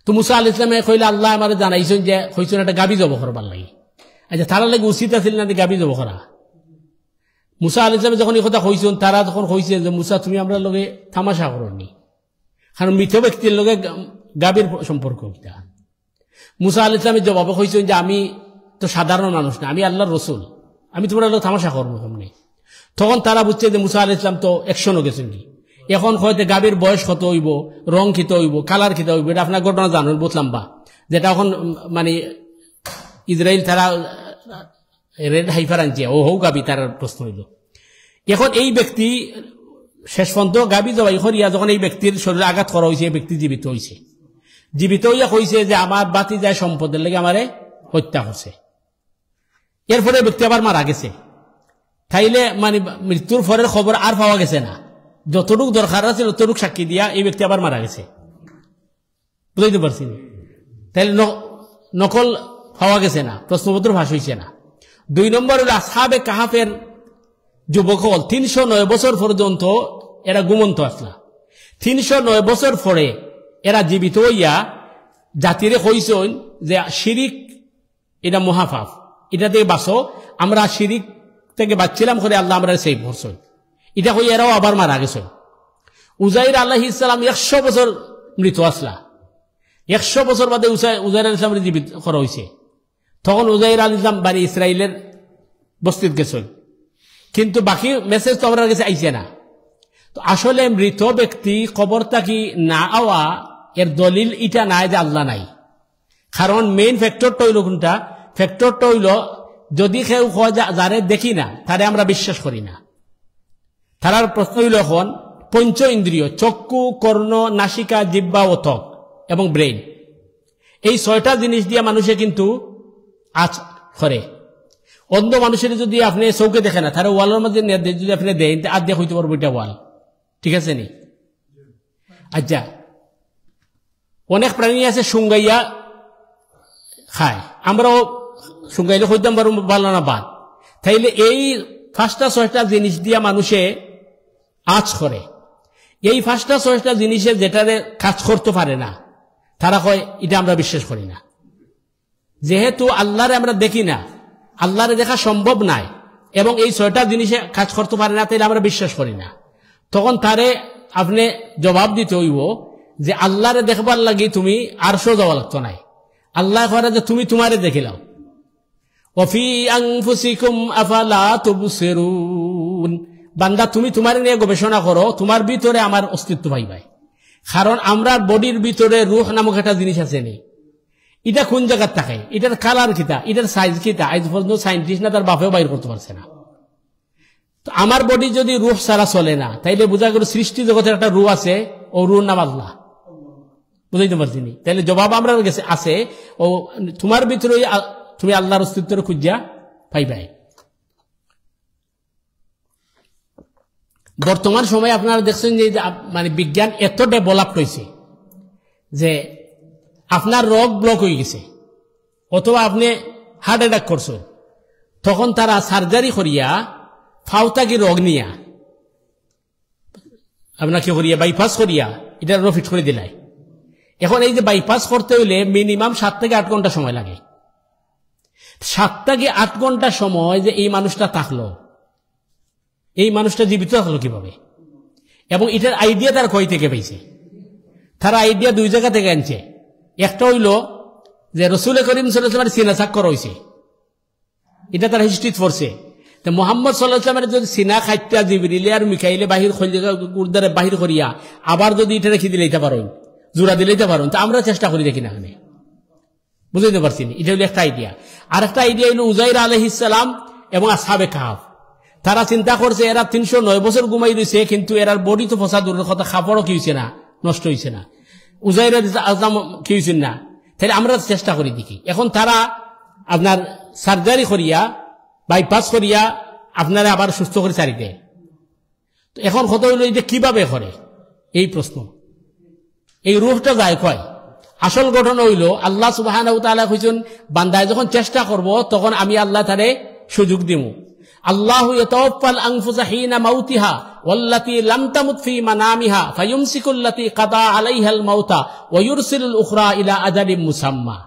তো মুসা আলাইহিস সালামে কইলে আল্লাহ আমার জানাইছেন যে কইছেন একটা গাবি জবাই করবার লাগে। আচ্ছা, তারা লাগে উচিত আছিল না গাবি জবাই করা? মুসা আলাইহিস সালাম যখন এই কথা কইছেন তারা তখন কইছে যে মুসা তুমি আমরা লগে তামাশা করনি, কারণ মৃত ব্যক্তির লগে গাবির সম্পর্ক কিটা। মুসা আলাইহিস সালামের জবাবে কইছেন যে আমি তো সাধারণ মানুষ না, আমি আল্লাহর রসুল, আমি তোমরা লোক তামাশা করবো কেমনি? তখন তারা বুঝছে যে মুসা আলাইহিস সালাম তো একশনও গেছেন কি, এখন হয়তো গাবির বয়স কত হইব, রং খিতে হইব, কালার খিতে হইব, এটা আপনার ঘটনা জানেন বুঝলাম বা, যেটা এখন মানে ইসরায়েল তারা রেড হাইফার আনছে ও হৌ গাবি, তার প্রশ্ন হইল। এখন এই ব্যক্তি শেষ পর্যন্ত গাবি জবাই করিয়া যখন এই ব্যক্তির শরীরে আঘাত করা হয়েছে, এই ব্যক্তি জীবিত হয়েছে, জীবিত হইয়া কইছে যে আমার বাতি যায় সম্পদের লেগে আমারে হত্যা করছে। এরপরে ব্যক্তি আবার মারা গেছে, তাইলে মানে মৃত্যুর পরের খবর আর পাওয়া গেছে না, যতটুক দরকার আছে ততটুক সাক্ষী দিয়া এই ব্যক্তি আবার মারা গেছে, বুঝাইতে পারছি? তাইলে নকল পাওয়া গেছে না, প্রশ্নপত্র ফাঁস হয়েছে না। 2 নম্বর হল আসহাবে কাহাফের যুবকল 309 বছর পর্যন্ত এরা ঘুমন্ত আসলা, 309 বছর পরে এরা জীবিত হইয়া জাতিরে কইছেন যে শিরিক এটা মহাপাপ, এটা থেকে বাঁচো, আমরা শিরিক থেকে বাঁচছিলাম করে আল্লাহ আমরা সেভ করছেন, এটা হয়ে এরাও আবার মারা গেছে। উজাইর আলাইহিস সালাম 100 বছর মৃত আসলা, 100 বছর বাদে উজাইর আলাইহিস সালামের জীবিত করা হয়েছে। তখন উজাইর আলাইহিস সালাম বানি ইসরায়েলের বস্তিত গেছেন, কিন্তু বাকি মেসেজ তো আমার কাছে আইছে না। তো আসলে মৃত ব্যক্তি কবর থাকি না আওয়া এর দলিল এটা নাই যে আল্লাহ নাই, কারণ মেইন ফ্যাক্টরটা হইল কোনটা? ফ্যাক্টরটা হইল যদি কেউ যারে দেখি না তারে আমরা বিশ্বাস করি না। তার প্রশ্ন হইল এখন পঞ্চ ইন্দ্রিয় চক্ষু, কর্ণ, নাসিকা, জিহ্বা ও ত্বক এবং ব্রেইন, এই 6টা জিনিস দিয়ে মানুষে কিন্তু আজ করে। অন্ধ মানুষের যদি আপনি চৌকে দেখে না, তার ওয়ালের মধ্যে যদি আপনি দেন আর দেখ হইতে পারবো এটা ওয়াল, ঠিক আছে নি? আচ্ছা, অনেক প্রাণী আছে শুঙ্গাইয়া খায়, আমরাও শুঙ্গাইলে হইতাম ভালো না বাদ। তাইলে এই 5টা 6টা জিনিস দিয়া মানুষে আজ করে, এই 5টা 6টা জিনিসে যেটারে কাজ করতে পারে না, তারা কয় এটা আমরা বিশ্বাস করি না। যেহেতু আল্লাহরে আমরা দেখি না, আল্লাহরে দেখা সম্ভব নাই, এবং এই 6টা জিনিসে কাজ করতে পারে না, তাইলে আমরা বিশ্বাস করি না। তখন তারে আপনি জবাব দিতে হইব যে আল্লাহরে দেখবার লাগি তুমি আরশও যাওয়া লাগতো নাই, আল্লাহ করে যে তুমি তোমারে দেখিলাও। ওয়াফি আনফুসিকুম আফালা তুবসিরুন, বান্দা তুমি তোমারে নিয়ে গবেষণা করো, তোমার ভিতরে আমার অস্তিত্ব পাইবাই। কারণ আমরা বডির ভিতরে রূহ নামক একটা জিনিস আছে নি, এটা কোন জায়গার থাকে, এটার কালার কিতা, এটার সাইজ কিতা, আজ পর্যন্ত সাইন্টিস্ট না তার বাপেও বাইর করতে পারছে না। তো আমার বডি যদি রূহ ছাড়া চলে না, তাইলে বোঝা গেল সৃষ্টি জগতের একটা রূহ আছে, ও রূহ নাম আল্লাহ। বুঝাইতে পারছি নি? তাইলে জবাব আমরা গেছে আছে, ও তোমার ভিতরে তুমি আল্লাহর অস্তিত্বের খুঁজিয়া পাইবাই। বর্তমান সময়ে আপনারা দেখছেন যে মানে বিজ্ঞান এত ডেভেলপ হয়েছে যে আপনার রোগ ব্লক হয়ে গেছে, অথবা আপনি হার্ট অ্যাটাক করছেন, তখন তারা সার্জারি করিয়া ফাউতাকি রোগ নিয়া আপনাকে করিয়া বাইপাস করিয়া এটা রফিট করে দিলাই। এখন এই যে বাইপাস করতে হইলে মিনিমাম 7 থেকে 8 ঘন্টা সময় লাগে। 7 থেকে 8 ঘন্টা সময় যে এই মানুষটা থাকলো, এই মানুষটা জীবিত থাকলো কিভাবে, এবং এটার আইডিয়া তার কই থেকে পাইছে? তারা আইডিয়া 2 জায়গা থেকে আনছে। একটা হইল যে রাসূল করিম সাল্লাল্লাহু আলাইহি ওয়াসাল্লামের সিনা সাক্ষর হইছে, এটা তার হিস্ট্রি পড়ছে। তো মুহাম্মদ সাল্লাল্লাহু আলাইহি ওয়াসাল্লামের যদি সিনা খাইতা জিবরিল আর মিকাইলে বাহির গুরদারে বাহির করিয়া আবার যদি এটা রেখে দিলেইতে পারেন, জোড়া দিলেইতে পারেন, তো আমরা চেষ্টা করি দেখি না, বুঝাইতে পারছি না? এটা হলো একটা আইডিয়া। আর একটা আইডিয়া হইল উজাইর আলাইহিস সালাম এবং আসহাবে কাহফ। তারা চিন্তা করছে এরা 309 বছর ঘুমাই দিয়েছে, কিন্তু এরার বডি তো ফসা দূরের কথা, খাপড়ও কি হয়েছে না, নষ্ট হয়েছে না, উজাইরের আজম কি হয়েছে না। তাহলে আমরা চেষ্টা করি দেখি। এখন তারা আপনার সার্জারি করিয়া বাইপাস করিয়া আপনারা আবার সুস্থ করে ছাড়ি দেয়। তো এখন কত হইল এটা কিভাবে করে এই প্রশ্ন, এই রূহটা যায় কয়? আসল ঘটনা হইল আল্লাহ সুবহানাহু ওয়া তাআলা কইছেন বান্দায় যখন চেষ্টা করব তখন আমি আল্লাহ তারে সুযোগ দিব। আল্লাহু ইয়াতাওয়াফাল আনফুসা হিনা মাউতিহা ওয়াল্লাতী লাম তামুত ফি মানামিহা ফায়ুমসিকুল্লাতী কাদা আলাইহাল মাউতা ওয়া ইউরসিলুল উখরা ইলা আজালিম মুসাম্মা।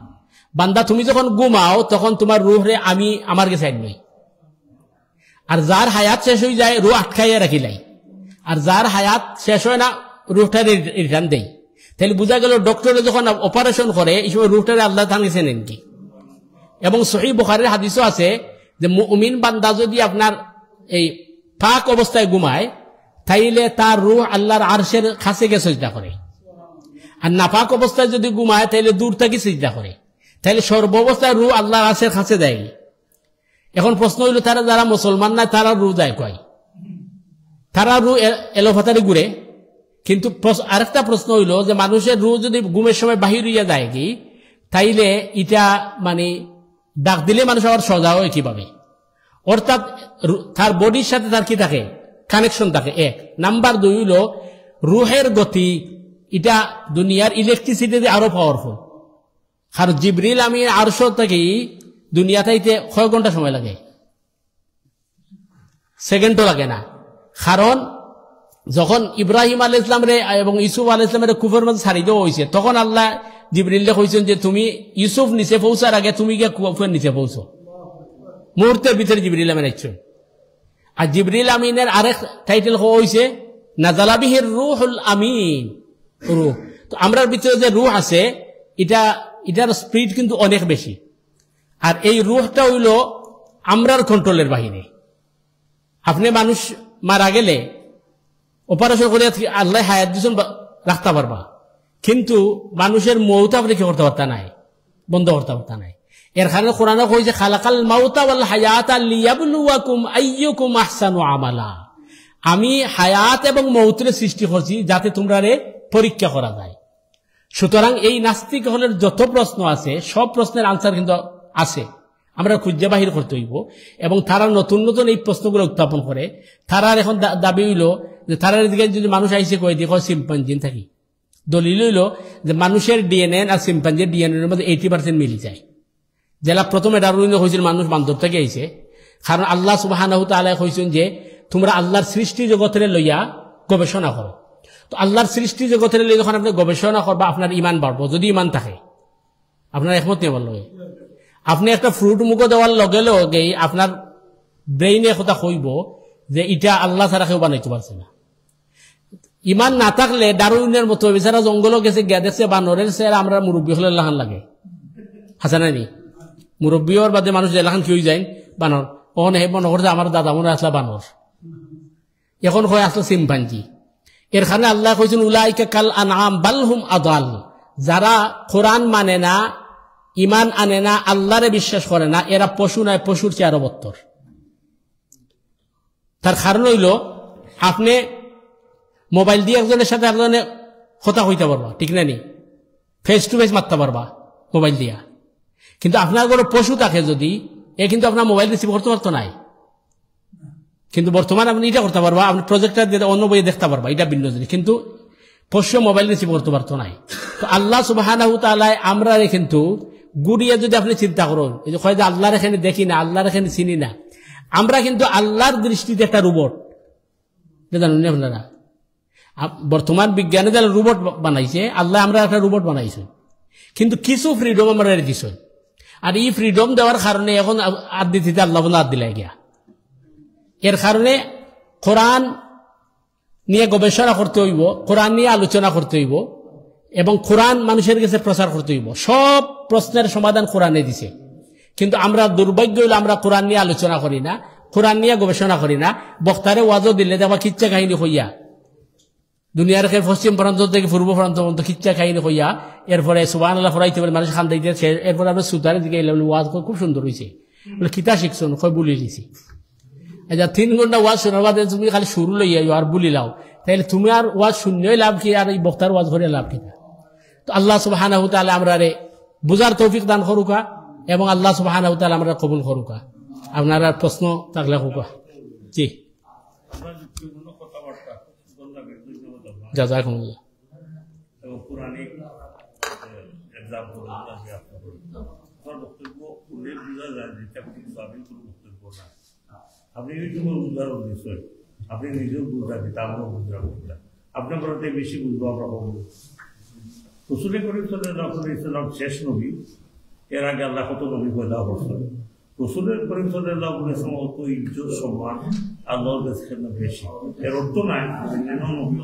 বান্দা তুমি যখন ঘুমাও তখন তোমার রূহরে আমি আমার কাছে আনবই, আর যার হায়াত শেষ হয়ে যায় রূহ আটকাইয়া রাখিলাই, আর যার হায়াত শেষ হয় না রূহটা রিটার্ন দেই। তাহলে বোঝা গেল ডক্টরে যখন অপারেশন করে এই সময় রূহটারে আল্লাহ তাআলা কাছে নেন কি। এবং সহিহ বুখারীর হাদিসও আছে যে মুমিন বান্দা যদি আপনার এই পাক অবস্থায় ঘুমায় তাইলে তার রূহ আল্লাহর আরশের কাছে গিয়ে সিজদা করে, আর নাপাক অবস্থায় যদি ঘুমায় তাইলে দূর থেকে সিজদা করে। তাইলে সর্বাবস্থায় রূহ আল্লাহর আরশের কাছে দেয়। এখন প্রশ্ন হইল তারা যারা মুসলমান না তারা রূহ যায় কয়? তারা রূহ এলোফাতারি ঘুরে। কিন্তু আরেকটা প্রশ্ন হইল যে মানুষের রূহ যদি ঘুমের সময় বাহির হইয়া যায় কি, তাইলে এটা মানে ডাক দিলে মানুষ আবার সজা হয় কিভাবে? অর্থাৎ তার বডির সাথে তার কি থাকে, কানেকশন থাকে। 1 নাম্বার 2 হইল রূহের গতি, এটা দুনিয়ার ইলেকট্রিসিটি আরো পাওয়ারফুল। আর জিবরিল আমি আরশ থেকে দুনিয়া থাইতে কয় ঘন্টা সময় লাগে? সেকেন্ডও লাগে না। কারণ যখন ইব্রাহিম আলাইহিস সালাম রে এবং ইউসুফ আলাইহিস সালামের কুফের মধ্যে ছাড়ি দেওয়া হয়েছে, তখন আল্লাহ জিবরিলকে কইছেন যে তুমি ইউসুফ নিচে পৌঁছার আগে তুমি গিয়ে কুফের নিচে পৌঁছো। মুহূর্তের ভিতরে জিবরিল আমিন আইছেন। আর জিবরিল আমিনের আরেক টাইটেল হইছে নাযালা বিহির রূহুল আমিন, রূহ। তো আমরার ভিতরে যে রূহ আছে এটার স্পিড কিন্তু অনেক বেশি, আর এই রূহটা হইল আমরার কন্ট্রোলের বাহিরে। আপনি মানুষ মারা গেলে অপারেশন করে আল্লাহ হায়াত দিয়েছেন রাখতে পারবা, কিন্তু মানুষের মৌত আপনি কি করতে পারতা নাই, বন্ধ করতে পারতা নাই। এর কারণে কোরআনে কইছে খালাকাল মাউতা ওয়াল হায়াতা লিয়াবলুয়াকুম আইয়ুকুম আহসানু আমালা। আমি হায়াত এবং মৌতের সৃষ্টি করছি যাতে তোমরা পরীক্ষা করা যায়। সুতরাং এই নাস্তিক হলের যত প্রশ্ন আছে সব প্রশ্নের আনসার কিন্তু আছে, আমরা খুঁজে বাহির করতে হইব। এবং তারা নতুন নতুন এই প্রশ্নগুলো উত্থাপন করে। তারার এখন দাবি হইল যে তারার দিকে যদি মানুষ আইসে কয়ে দিয়ে সিম্পাঞ্জিন থাকি দলিল হইল যে মানুষের ডিএনএ আর চিম্পাঞ্জির ডিএনএর মধ্যে 80% মিলে যায়। যেটা প্রথমে ডারউইন হয়েছিল মানুষ বান্দর থেকে আইছে, কারণ আল্লাহ সুবহানাহু ওয়া তাআলা কইছেন যে তোমরা আল্লাহর সৃষ্টি জগতের লইয়া গবেষণা করো। তো আল্লাহর সৃষ্টি জগতের লইয়া যখন আপনি গবেষণা করবা আপনার ঈমান বাড়বো, যদি ঈমান থাকে। আপনার একমত নেই বললো, আপনি একটা ফ্রুট মুখে দেওয়ার লগে লগে আপনার ব্রেইনে কথা কইব যে এটা আল্লাহ ছাড়া কেউ বানাইতে পারছে না। ঈমান না থাকলে ডারউইনের মতো বেচারা জঙ্গলও গেছে গিয়া দেখছে বানরের চেয়ে আমরা মুরব্বী হলে লাহান লাগে, হাসা নাই নি? মুরব্বী হওয়ার বাদে মানুষ এলাকান কি হয়ে যায় বানর, কখন হে মনে করছে আমার দাদা মনে আসলা বানর, এখন কয় আসলো চিম্পাঞ্জি। এর কারণে আল্লাহ কইছেন উলাইকা কাল আনআম বাল হুম আদাল, যারা কোরআন মানে না, ঈমান আনে না, আল্লাহরে বিশ্বাস করে না, এরা পশু নয়, পশুর চেয়ে আরো বত্তর। তার কারণ হইল আপনি মোবাইল দিয়ে একজনের সাথে একজনে কথা কইতে পারবা, ঠিক না নি? ফেস টু ফেস মারতে পারবা মোবাইল দিয়া, কিন্তু আপনার কোনো পশু থাকে যদি, এ কিন্তু আপনার মোবাইল রিসিভ করতে পারতো নাই। কিন্তু বর্তমানে আপনি এটা করতে পারবা, আপনি প্রজেক্টর দিয়ে অন্য বইয়ে দেখতে পারবা, এটা ভিন্ন জিনিস, কিন্তু পশু মোবাইল রিসিভ করতে পারতো নাই। তো আল্লাহ সুবহানাহু ওয়া তাআলা আমরা কিন্তু গুড়িয়ে যদি আপনি চিন্তা করুন, এই যে কয় যে আল্লাহর এখানে দেখি না, আল্লাহর এখানে চিনি না, আমরা কিন্তু আল্লাহর দৃষ্টিতে একটা রোবট, জানেন আপনারা? বর্তমান বিজ্ঞানে যারা রোবট বানাইছে, আল্লাহ আমরা একটা রোবট বানাইছে, কিন্তু কিছু ফ্রিডম আমরা দিছে। আর এই ফ্রিডম দেওয়ার কারণে এখন আদিতে আল্লাহ আদ দিলাই গিয়া। এর কারণে কোরআন নিয়ে গবেষণা করতে হইব, কোরআন নিয়ে আলোচনা করতে হইব, এবং কোরআন মানুষের কাছে প্রচার করতে হইব। সব প্রশ্নের সমাধান কোরআনে দিছে, কিন্তু আমরা দুর্ভাগ্য হইলে আমরা কোরআন নিয়ে আলোচনা করি না, কোরআন নিয়ে গবেষণা করি না। বক্তারে ওয়াজও দিলে দেখবা কিচ্ছা কাহিনী হইয়া, দুনিয়ার পশ্চিম প্রান্ত থেকে পূর্ব প্রান্ত পর্যন্ত কিচ্ছা কাহিনী হইয়া, এরপরে সুবহানাল্লাহ ফরাইতে বলে মানুষ খান দিতেছে, এরপরে আমরা সুতারের দিকে এলাম, ওয়াজ খুব সুন্দর হয়েছে, বলে কিতা শিখছেন, কয় বুলি দিছি। আচ্ছা 3 ঘন্টা ওয়াজ শোনার বাদে তুমি খালি শুরু লইয়া আর বুলি লাও, তাহলে তুমি আর ওয়াজ শূন্যই লাভ কি, আর এই বক্তার ওয়াজ করে লাভ কি? তো আল্লাহ সুবহানাহু ওয়া তাআলা আমরা বুঝার তৌফিক দান করুকা, এবং আল্লাহ সুবহানাহু ওয়া তাআলা আমরা কবুল করুকা। আপনারা প্রশ্ন থাকলে হোকা। জি, জাযাকুমুল্লাহ। আপনি উদাহরণ নিশ্চয় আপনি নিজেও বুঝা দিতে, আমরাও বুঝলাম, আপনার বলতে বেশি বুঝবো আমরা হবো। রাসূল করিম সাল্লাল্লাহু আলাইহি ওয়াসাল্লাম শেষ নবী, এর আগে আল্লাহ কত নবী পয়দা করছেন। রাসূল করিম সাল্লাল্লাহু আলাইহি ওয়াসাল্লাম অত ইজ্জত সম্মান আল্লাহর কাছে বেশি, এর অর্থ নাই অন্যান্য নবী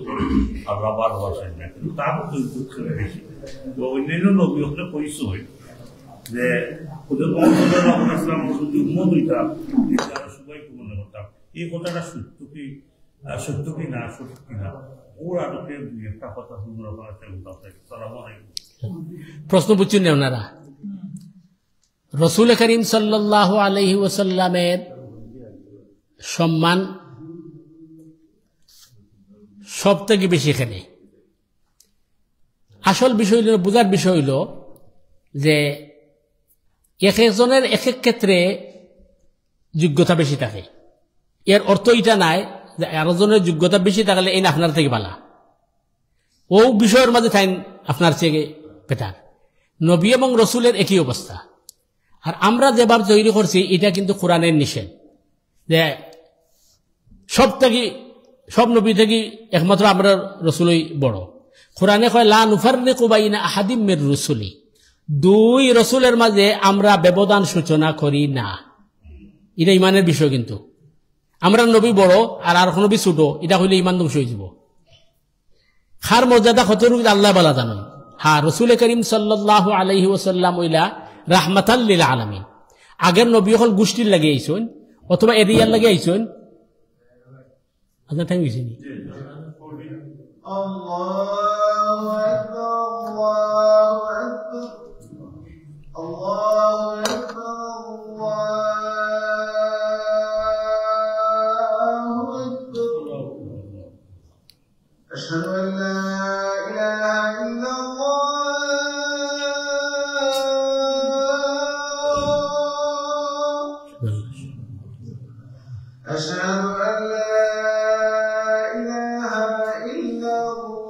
আল্লাহ ভালোবাসেন না, কিন্তু তার মতো ইজ্জত বেশি। অন্যান্য নবী হলে পরিচয় যে ওদের সাল্লাল্লাহু আলাইহি ওয়াসাল্লাম যদি উম্মত হইতাম, আমরা সবাইকে মনে করতাম এই কথাটা সত্য কি না, সত্য কিনা, ওর আলোকে একটা কথা সুন্দর প্রশ্ন বুঝছেন না আপনারা? রাসূল করিম সাল্লাল্লাহু আলাইহি ওয়াসাল্লামের সম্মান সব থেকে বেশি এখানে। আসল বিষয় হইল, বোঝার বিষয় হইল যে এক একজনের এক এক ক্ষেত্রে যোগ্যতা বেশি থাকে। এর অর্থ এটা নাই যে আরেকজনের যোগ্যতা বেশি থাকলে এই আপনার থেকে ভালা, ও বিষয়ের মাঝে থাকেন আপনার চেয়ে বেটার। নবী এবং রসুলের একই অবস্থা। আর আমরা যেভাবে তৈরি করছি এটা কিন্তু কোরআনের নিষেধ, যে সব নবী থেকে একমাত্র আমরা রসুলই বড়। কোরআনে কয় লা নুফাররিকু বাইনা আহাদিম মির রুসুলি, 2 রসুলের মাঝে আমরা ব্যবধান সূচনা করি না। এটা ইমানের বিষয়। কিন্তু আমরা নবী বড় আর নবী ছোট, এটা হইলে ইমান ধ্বংস হয়ে যাব। খার মর্যাদা কতটুকু আল্লাহ বালা জানেন। হ্যাঁ, রাসূল করিম সাল্লাল্লাহু আলাইহি ওয়াসাল্লাম হইলা রাহমাতাল লিল আলামিন। আগের নবী হল গোষ্ঠীর লাগে আইছেন অথবা এরিয়ার লাগে আইছেন। আপনার টাইম হয়েছে নি? আল্লাহু আকবার, আল্লাহু আকবার, আল্লাহু আকবার, আল্লাহু আকবার। আশহাদু আল লা ইলাহা ইল্লাল্লাহ, আশহাদু আল লা ইলাহা ইল্লাল্লাহ।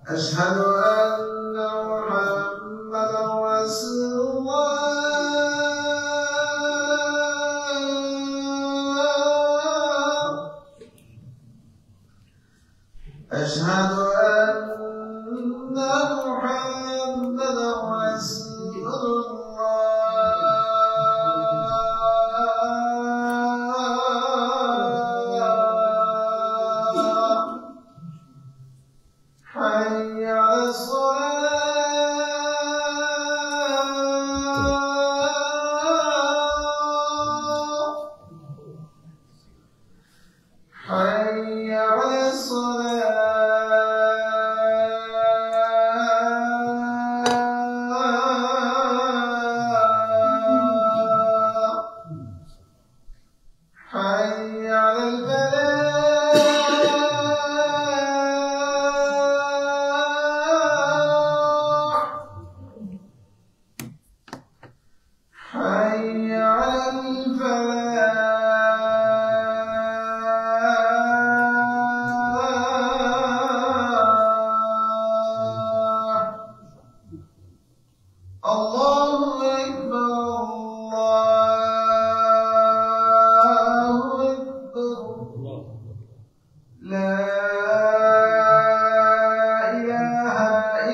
أشهد أن محمدا رسول الله أشهد أن محمدا رسول الله حي على الصلاة حي على الصلاة حي على الفلاح حي على الفلاح الله أكبر الله أكبر لا إله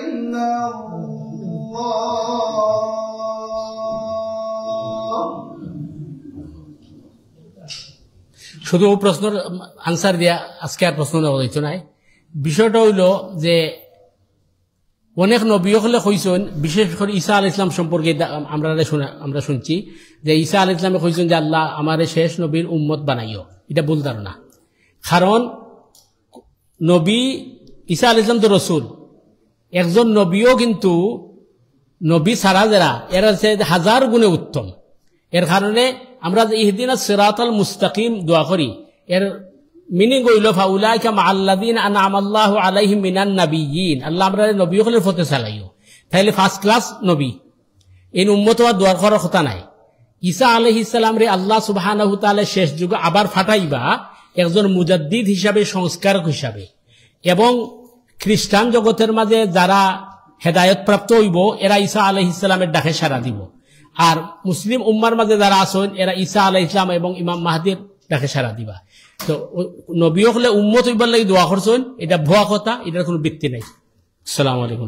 إلا الله শুধু প্রশ্নের আনসার দিয়া আজকে আর প্রশ্ন নেওয়া যাইতো নাই। বিষয়টা হইল যে অনেক নবী হলে কইছেন, বিশেষ করে ঈসা আলাইহিস সালাম সম্পর্কে আমরা শুনছি যে ঈসা আলাইহিস সালামে কইছেন যে আল্লাহ আমারে শেষ নবীর উম্মত বানাইও। এটা ভুল ধারণা। কারণ নবী ঈসা আলাইহিস সালাম তো রসুল, একজন নবীও কিন্তু নবী ছাড়া যারা এরা হাজার গুণে উত্তম। এর কারণে আমরা যে ইহদিনাস সিরাতাল মুস্তাকিম দোয়া করি, এর মিনিং হইল ফাউলাইকা মাআল্লাযিনা আনআমাল্লাহু আলাইহিম মিনান নাবিয়্যিন। আল্লাহ আমরা নবী হলে ফতে চালাইও, তাইলে ফার্স্ট ক্লাস নবী। এই উম্মত আর দোয়া করার কথা নাই। ঈসা আলাইহিস সালাম রে আল্লাহ সুবহানাহু ওয়া তাআলা শেষ যুগে আবার ফাটাইবা একজন মুজাদ্দিদ হিসাবে, সংস্কারক হিসাবে। এবং খ্রিস্টান জগতের মাঝে যারা হেদায়েত প্রাপ্ত হইব এরা ঈসা আলাইহিস সালামের ডাকে সাড়া দিব, আর মুসলিম উম্মার মাঝে যারা আছেন এরা ঈসা আলাইহিস সালাম এবং ইমাম মাহদির ডাকে সাড়া দিবা। তো নবী হলে উম্মত হইবার লাগি দোয়া করছেন, এটা ভুয়া কথা, এটার কোনো ভিত্তি নাই। আসসালামু আলাইকুম।